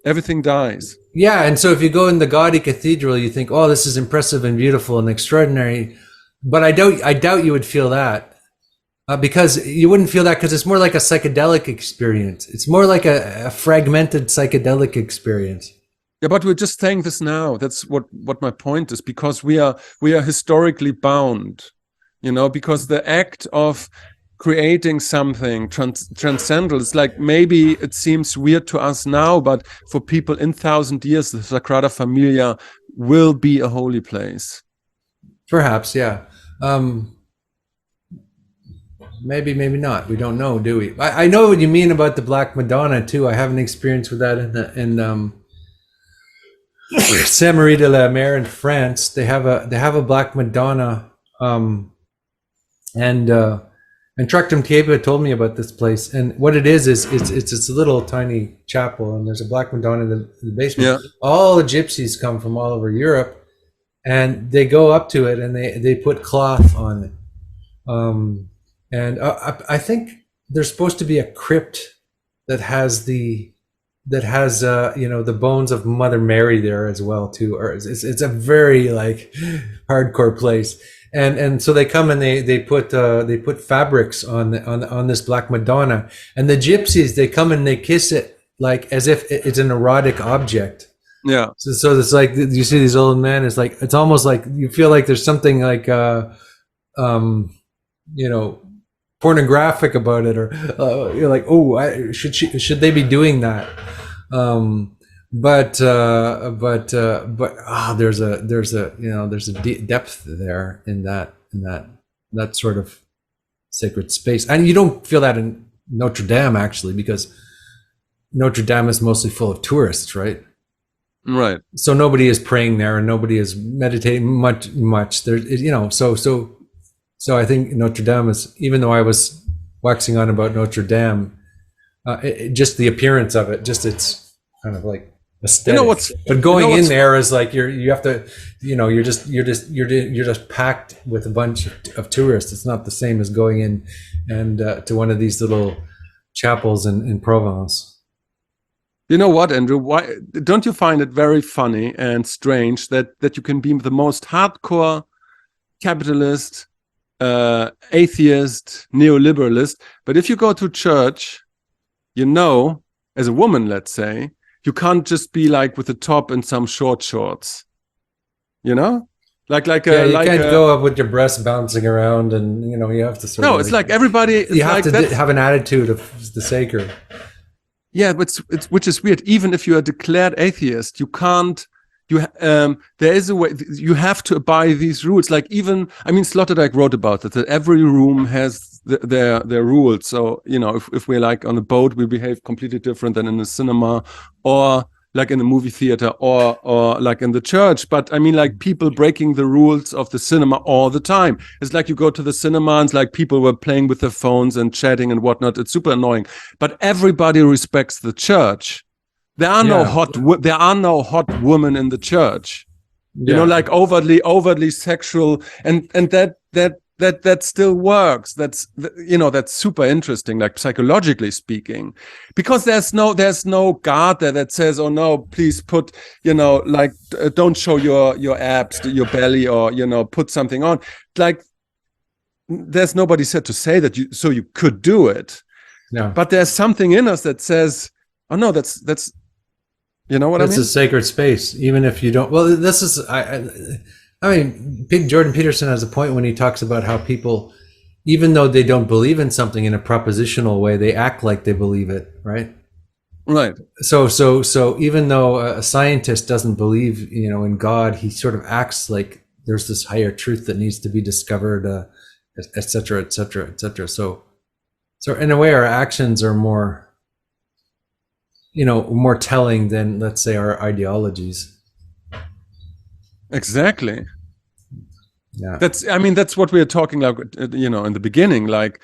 everything dies. Yeah, and so if you go in the Gaudi Cathedral, you think, oh, this is impressive and beautiful and extraordinary. But I doubt you would feel that. Because you wouldn't feel that, because it's more like a psychedelic experience. It's more like a fragmented psychedelic experience. Yeah, but we're just saying this now. That's what my point is, because we are historically bound, because the act of creating something transcendental, it's like, maybe it seems weird to us now, but for people in 1,000 years, the Sagrada Familia will be a holy place. Perhaps, yeah. Maybe not. We don't know, do we? I know what you mean about the Black Madonna too. I have an experience with that in Saint Marie de la Mer in France. They have a Black Madonna, and Traktum Keba told me about this place. And what it is it's a little tiny chapel, and there's a Black Madonna in the basement. Yeah. All the gypsies come from all over Europe, and they go up to it and they put cloth on it. And I think there's supposed to be a crypt that has the bones of Mother Mary there as well too. Or it's a very like hardcore place. And so they come and they put fabrics on this Black Madonna, and the gypsies, they come and they kiss it like as if it's an erotic object. Yeah. So it's like you see these old men. It's like it's almost like you feel like there's something like pornographic about it, or you're like, oh, should they be doing that? But there's a depth there in that sort of sacred space, and you don't feel that in Notre Dame actually, because Notre Dame is mostly full of tourists, right? Right. So nobody is praying there, and nobody is meditating much. There's So I think Notre Dame is, even though I was waxing on about Notre Dame, just the appearance of it, just it's kind of like aesthetic. But going in there is like you have to, you're just packed with a bunch of tourists. It's not the same as going in and to one of these little chapels in Provence. You know what, Andrew? Why don't you find it very funny and strange that you can be the most hardcore capitalist, atheist, neoliberalist, but if you go to church, as a woman, let's say, you can't just be like with the top and some short shorts, you can't go up with your breasts bouncing around, and you have to it's like everybody. You have to have an attitude of the sacred. Yeah, but which is weird. Even if you are declared atheist, you can't. There is a way. You have to abide these rules. Like Sloterdijk wrote about it, that every room has their rules. So if we're like on a boat, we behave completely different than in a cinema, or like in a movie theater, or like in the church. But like people breaking the rules of the cinema all the time. It's like you go to the cinema and it's like people were playing with their phones and chatting and whatnot. It's super annoying. But everybody respects the church. There are no hot women in the church. you know, like overtly sexual, and that still works. That's, you know, that's super interesting, like psychologically speaking, because there's no guard there that says, oh no, please put, you know, like don't show your abs, your belly, or, you know, put something on. Like there's nobody said to say that you could do it. Yeah. But there's something in us that says, oh no, that's you know what I mean? It's a sacred space, even if you don't. Well, this is I mean, Jordan Peterson has a point when he talks about how people, even though they don't believe in something in a propositional way, they act like they believe it, right? Right. So even though a scientist doesn't believe, you know, in God, he sort of acts like there's this higher truth that needs to be discovered, et cetera, et cetera, et cetera. So in a way, our actions are more, you know, more telling than, let's say, our ideologies. Exactly. Yeah. That's what we are talking about, you know, in the beginning, like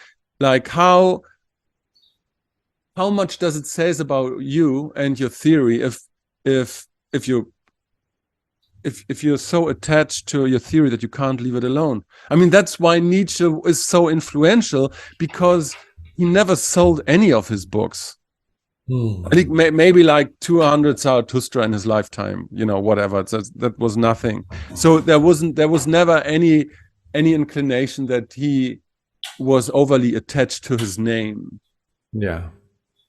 how much does it say about you and your theory if you're so attached to your theory that you can't leave it alone. I mean, that's why Nietzsche is so influential, because he never sold any of his books. I think maybe like 200 Zarathustra in his lifetime, you know, whatever. That was nothing. So there was never any inclination that he was overly attached to his name. Yeah.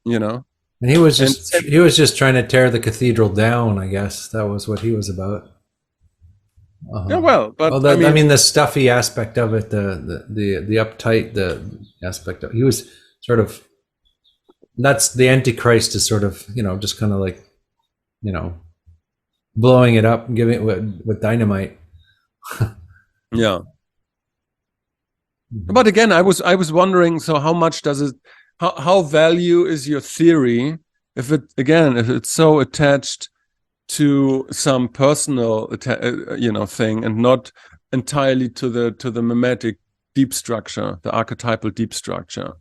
You know? And he was just trying to tear the cathedral down, I guess. That was what he was about. Yeah, well, but I mean, the stuffy aspect of it, the uptight, the aspect of, he was sort of, that's the Antichrist, is sort of, you know, just kind of like, you know, blowing it up and giving it with dynamite. Yeah. But again, I was wondering, so how much does it, how value is your theory if it's so attached to some personal, you know, thing, and not entirely to the mimetic deep structure, the archetypal deep structure,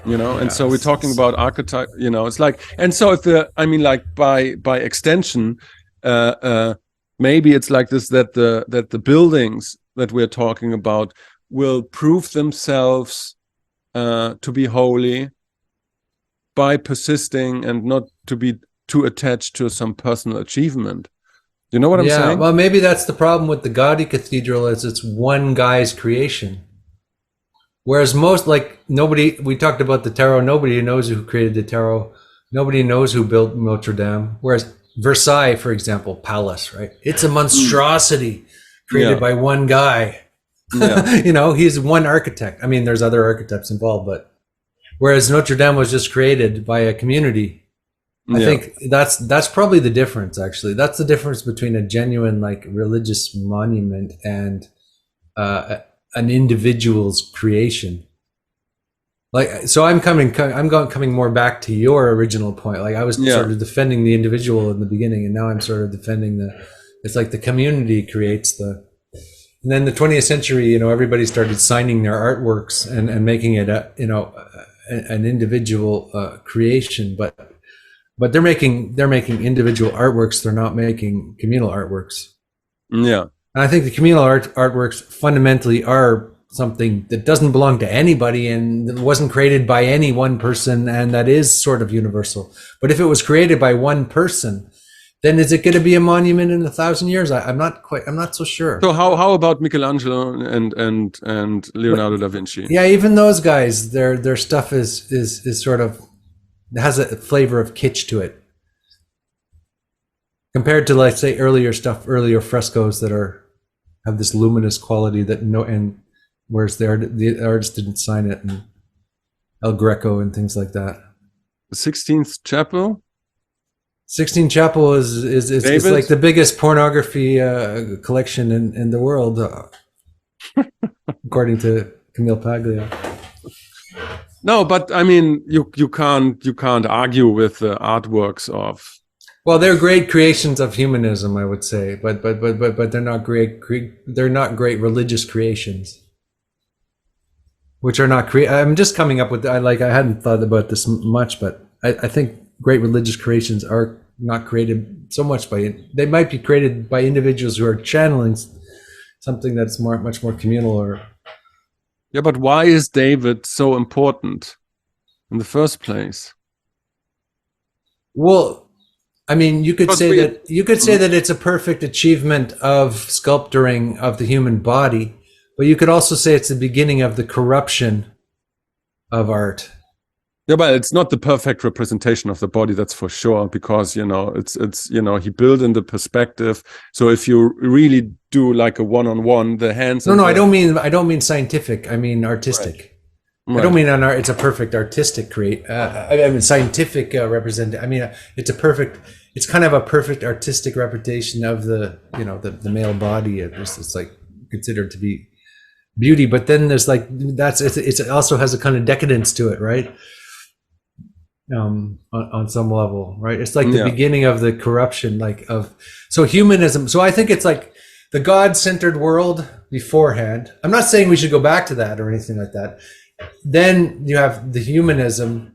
you know? And so we're talking about archetype, you know, it's like, and so if like by extension, maybe it's like this, that the buildings that we're talking about will prove themselves to be holy by persisting and not to be too attached to some personal achievement. You know what I'm saying? Well, maybe that's the problem with the Gaudi Cathedral, is it's one guy's creation. Whereas most, like, nobody, we talked about the tarot, nobody knows who created the tarot. Nobody knows who built Notre Dame. Whereas Versailles, for example, palace, right? It's a monstrosity created by one guy. Yeah. You know, he's one architect. I mean, there's other architects involved, but whereas Notre Dame was just created by a community. I think that's probably the difference, actually. That's the difference between a genuine, like, religious monument and an individual's creation. Like, so I'm coming more back to your original point. Like, I was sort of defending the individual in the beginning, and now I'm sort of defending it's like the community creates and then the 20th century, you know, everybody started signing their artworks and making it an individual creation, but they're making individual artworks. They're not making communal artworks. Yeah. And I think the communal artworks fundamentally are something that doesn't belong to anybody and wasn't created by any one person, and that is sort of universal. But if it was created by one person, then is it going to be a monument in 1,000 years? I'm not so sure. So how about Michelangelo and Leonardo da Vinci? Yeah, even those guys, their stuff is sort of, has a flavor of kitsch to it, compared to, like, say, earlier frescoes that have this luminous quality and whereas the artist didn't sign it, and El Greco and things like that. The 16th Chapel. Sistine Chapel is like the biggest pornography collection in the world, according to Camille Paglia. No, but I mean, you can't argue with the artworks of. Well, they're great creations of humanism, I would say, but they're not great. They're not great religious creations, which are not I'm just coming up with. I hadn't thought about this much, but I think great religious creations are not created so much they might be created by individuals who are channeling something that's much more communal. Or yeah, but why is David so important in the first place? Well, I mean, you could say that it's a perfect achievement of sculpturing of the human body, but you could also say it's the beginning of the corruption of art. Yeah, but it's not the perfect representation of the body, that's for sure, because it's he built in the perspective. So if you really do like a one-on-one, the hands. No, I don't mean scientific. I mean artistic. Right. I don't mean it's a perfect artistic I mean scientific represent. I mean it's kind of a perfect artistic representation of the the male body. It's like considered to be beauty, but then there's like it also has a kind of decadence to it, right? On some level, right? It's like the beginning of the corruption, so humanism. So I think it's like the God-centered world beforehand. I'm not saying we should go back to that or anything like that. Then you have the humanism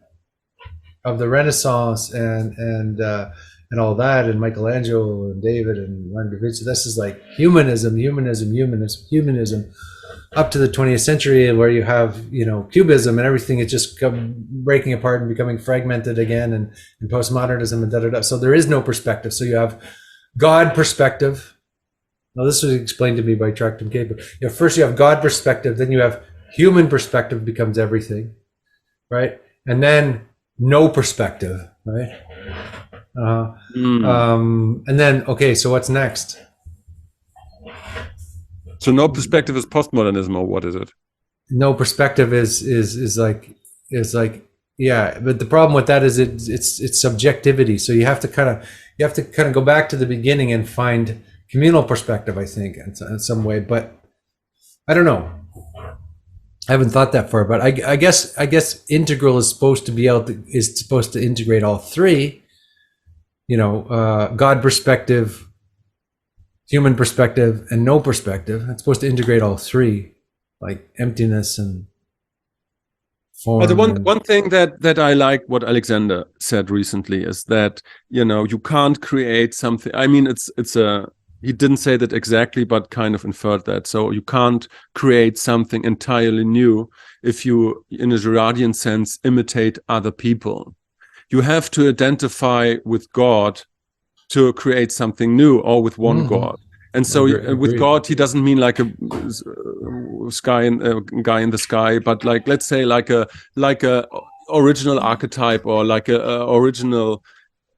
of the Renaissance and all that, and Michelangelo and David and Leonardo da Vinci. This is like humanism up to the 20th century, where you have cubism and everything is just breaking apart and becoming fragmented again, and postmodernism and da. So there is no perspective. So you have God perspective. Now this was explained to me by Tractum K. But first you have God perspective, then you have human perspective becomes everything, right? And then no perspective, right? And then so what's next? So no perspective is postmodernism, or what is it? No perspective is like but the problem with that is it's subjectivity. So you have to kind of go back to the beginning and find communal perspective, I think, in some way. But I don't know. I haven't thought that far, but I guess integral is supposed to integrate all three. God perspective, human perspective, and no perspective. It's supposed to integrate all three, like emptiness and form. The one thing that I like what Alexander said recently is that you can't create something. I mean, he didn't say that exactly, but kind of inferred that. So you can't create something entirely new if you, in a Girardian sense, imitate other people. You have to identify with God to create something new, or with one God. And so with God, he doesn't mean like a guy in the sky, but like, let's say like a original archetype, or like a original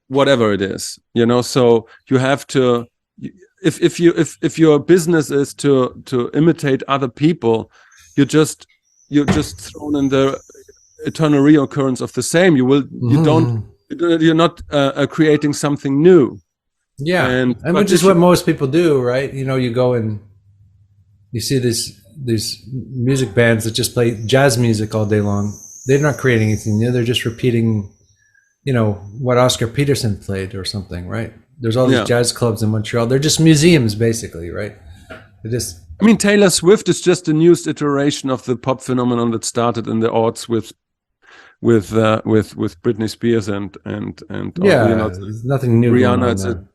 whatever it is, so you have to, if your business is to imitate other people, you're just thrown in the eternal reoccurrence of the same. You're not creating something new. Yeah, which is what most people do, right? You go and you see these music bands that just play jazz music all day long. They're not creating anything new. They're just repeating, what Oscar Peterson played or something, right? There's all these jazz clubs in Montreal. They're just museums, basically, right? I mean, Taylor Swift is just a newest iteration of the pop phenomenon that started in the aughts with Britney Spears and nothing new. Rihanna.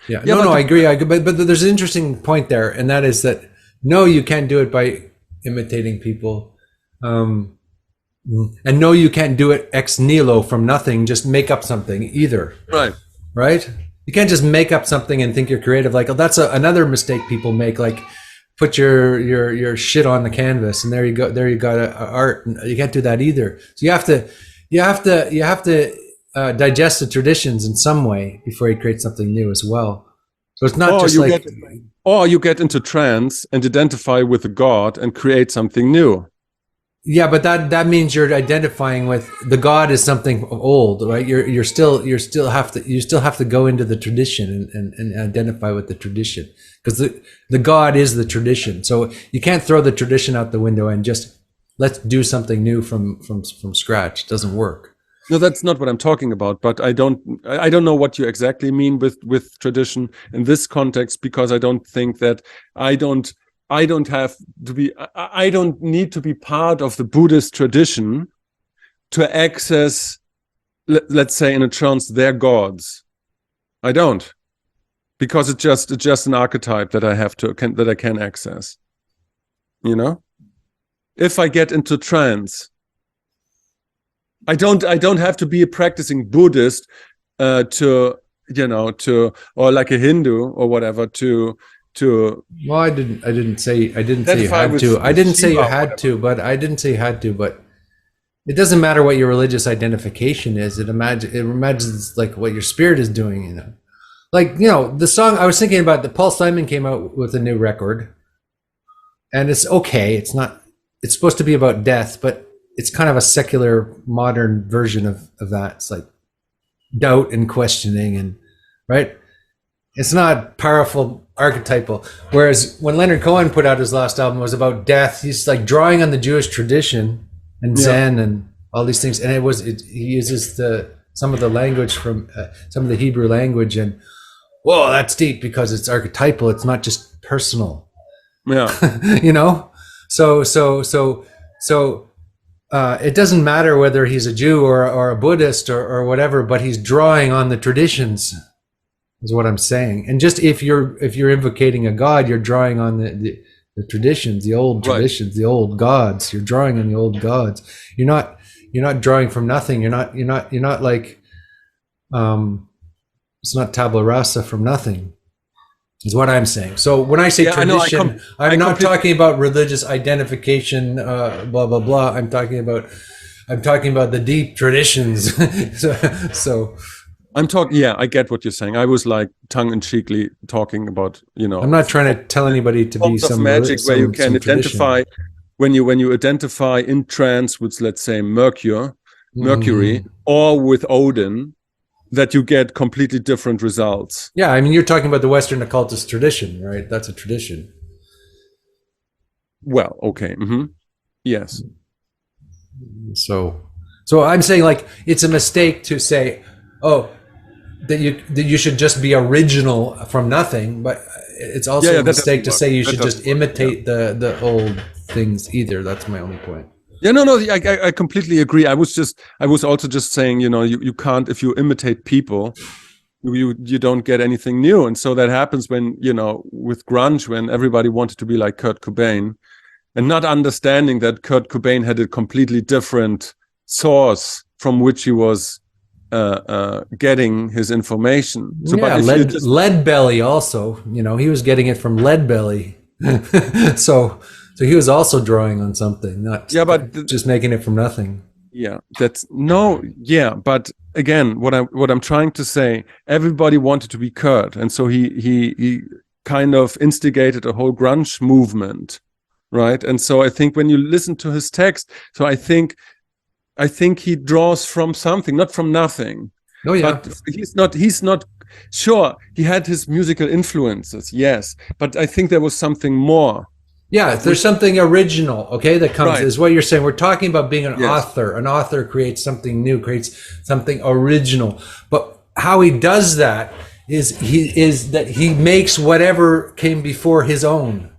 I agree. But there's an interesting point there, and that is that no, you can't do it by imitating people, and no, you can't do it ex nihilo, from nothing. Just make up something either. Right. You can't just make up something and think you're creative. Like, that's another mistake people make. Like, put your shit on the canvas and there you go. There you got art. You can't do that either. So you have to digest the traditions in some way before you create something new as well. So it's not or you get into trance and identify with the God and create something new. Yeah, but that means you're identifying with the God as something old, right? You still have to go into the tradition and identify with the tradition, because the God is the tradition. So you can't throw the tradition out the window and just let's do something new from scratch. It doesn't work. No, that's not what I'm talking about. But I don't know what you exactly mean with tradition in this context, because I don't think that I don't need to be part of the Buddhist tradition to access let's say in a trance, they're gods. I don't, because it's just an archetype that I have that I can access. You know, if I get into trance, I don't have to be a practicing Buddhist or like a Hindu or whatever to. Well, I didn't say you had to. I didn't say you had to, but it doesn't matter what your religious identification is. It imagines like what your spirit is doing, you know. Like, you know, the song I was thinking about, that Paul Simon came out with a new record, and it's okay. It's supposed to be about death, but it's kind of a secular modern version of that. It's like doubt and questioning, and right. It's not powerful, archetypal. Whereas when Leonard Cohen put out his last album, it was about death. He's like drawing on the Jewish tradition and Zen and all these things. And he uses some of the language from some of the Hebrew language, and whoa, that's deep because it's archetypal. It's not just personal. Yeah. You know? So it doesn't matter whether he's a Jew or a Buddhist or whatever, but he's drawing on the traditions, is what I'm saying. And just if you're invocating a god, you're drawing on the traditions, the old traditions, the old gods. You're drawing on the old gods. You're not drawing from nothing. You're not like it's not tabula rasa from nothing, is what I'm saying. So when I say tradition, I'm not talking about religious identification, blah blah blah. I'm talking about the deep traditions. so I'm talking. Yeah, I get what you're saying. I was like tongue-in-cheekly talking about, you know. I'm not trying to tell anybody to be some magic where you can identify when you identify in trance with, let's say, Mercury, or with Odin, that you get completely different results. Yeah, I mean, you're talking about the Western occultist tradition, right? That's a tradition. Well, okay. Mm-hmm. Yes. So I'm saying, like, it's a mistake to say, oh, that you should just be original from nothing, but it's also a mistake to say you should just imitate the old things either. That's my only point. Yeah, no, I completely agree. I was also just saying, you know, you can't, if you imitate people, you don't get anything new. And so that happens when, you know, with grunge, when everybody wanted to be like Kurt Cobain, and not understanding that Kurt Cobain had a completely different source from which he was getting his information. So, yeah, lead belly also, you know, he was getting it from lead belly. so he was also drawing on something, not just making it from nothing. Yeah, but again, what I'm trying to say, everybody wanted to be Kurt, and so he kind of instigated a whole grunge movement, right? And so I think when you listen to his text, so I think he draws from something, not from nothing. Oh yeah. But he's not sure. He had his musical influences, yes, but I think there was something more. Yeah, there's something original, okay, that comes, is what you're saying. We're talking about being an author. An author creates something new, creates something original. But how he does that is that he makes whatever came before his own.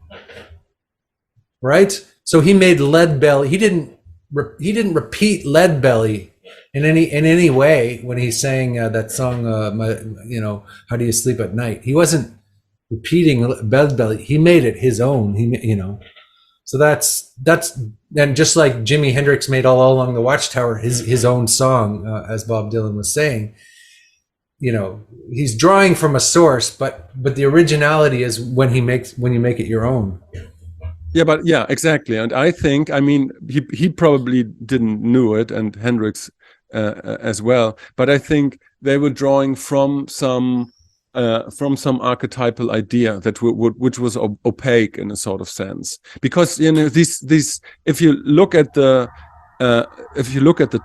Right? So he made Lead Belly. He didn't repeat Lead Belly in any way when he sang that song, you know, How Do You Sleep at Night? He wasn't repeating Lead Belly. He made it his own. You know, so that's and just like Jimi Hendrix made All Along the Watchtower his own song, as Bob Dylan was saying. You know, he's drawing from a source, but the originality is when you make it your own. Yeah, exactly. And I think, I mean, he probably didn't know it, and Hendrix as well. But I think they were drawing from some archetypal idea which was opaque in a sort of sense, because, you know, these if you look at the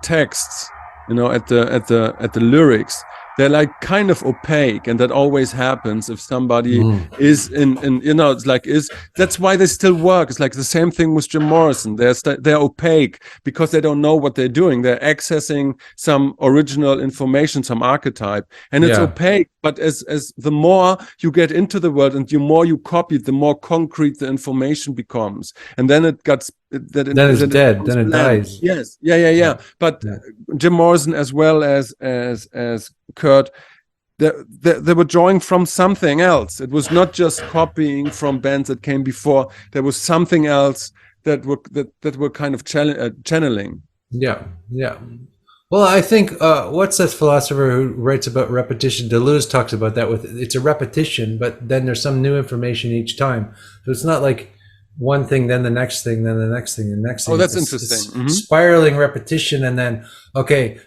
texts, you know, at the lyrics, they're like kind of opaque, and that always happens if somebody is in you know, it's like that's why they still work. It's like the same thing with Jim Morrison. They're opaque because they don't know what they're doing. They're accessing some original information, some archetype, and it's opaque. But as the more you get into the world and the more you copy, the more concrete the information becomes, and then it gets then it's dead. Then it dies. Yes, yeah. But Jim Morrison, as well as Kurt, they were drawing from something else. It was not just copying from bands that came before. There was something else that were kind of channeling. Yeah. Well, I think what's that philosopher who writes about repetition? Deleuze talks about that. It's a repetition, but then there's some new information each time. So it's not like one thing, then the next thing, then the next thing, and the next thing. Oh, that's interesting. It's spiraling repetition, and then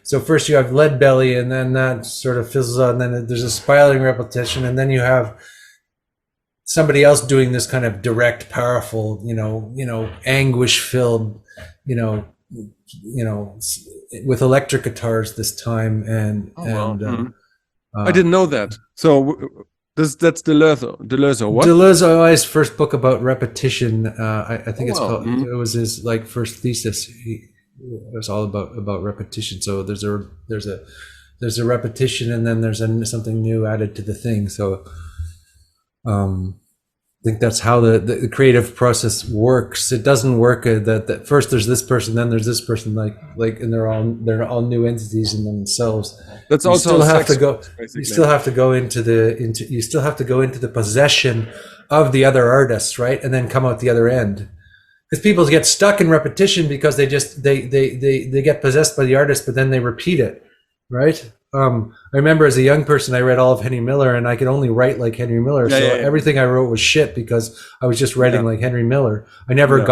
so first you have lead belly, and then that sort of fizzles out, and then there's a spiraling repetition, and then you have somebody else doing this kind of direct, powerful, anguish-filled, with electric guitars this time, I didn't know that. So that's Deleuze. What? Deleuze's first book about repetition. I think it's called. It was his first thesis. It was all about repetition. So there's a repetition, and then there's something new added to the thing. So I think that's how the creative process works. It doesn't work that first there's this person, then there's this person, and they're all new entities in themselves. That's also you still have to go into the possession of the other artists, right? And then come out the other end. Because people get stuck in repetition because they get possessed by the artist, but then they repeat it, right? I remember as a young person, I read all of Henry Miller, and I could only write like Henry Miller. Everything I wrote was shit because I was just writing like Henry Miller. I never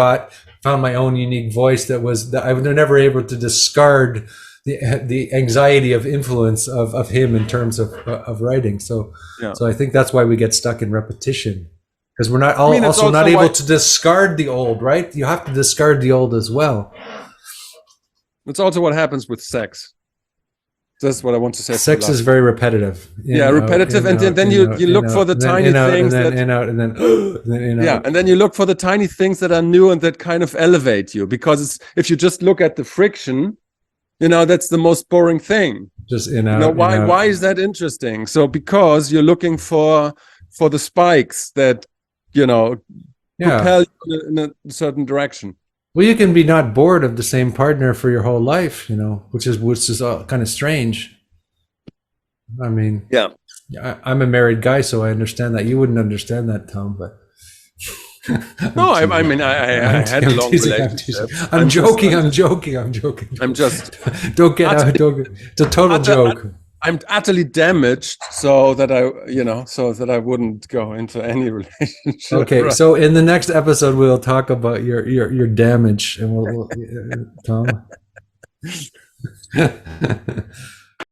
found my own unique voice that I was never able to discard the anxiety of influence of him in terms of writing. So I think that's why we get stuck in repetition, because we're not also not able to discard the old, right? You have to discard the old as well. It's also what happens with sex. That's what I want to say. Sex is very repetitive. Repetitive, and then you look for the tiny things and then you look for the tiny things that are new and that kind of elevate you. Because if you just look at the friction, that's the most boring thing. Just why is that interesting? So because you're looking for the spikes that propel you in a certain direction. Well, you can be not bored of the same partner for your whole life, which is kind of strange. I mean, I'm a married guy, so I understand that. You wouldn't understand that, Tom, but no, I had a long relationship. I'm joking. I'm just don't get out. It's a total joke. I'm utterly damaged, so that I wouldn't go into any relationship. Okay, right. So in the next episode, we'll talk about your damage, and we'll Tom.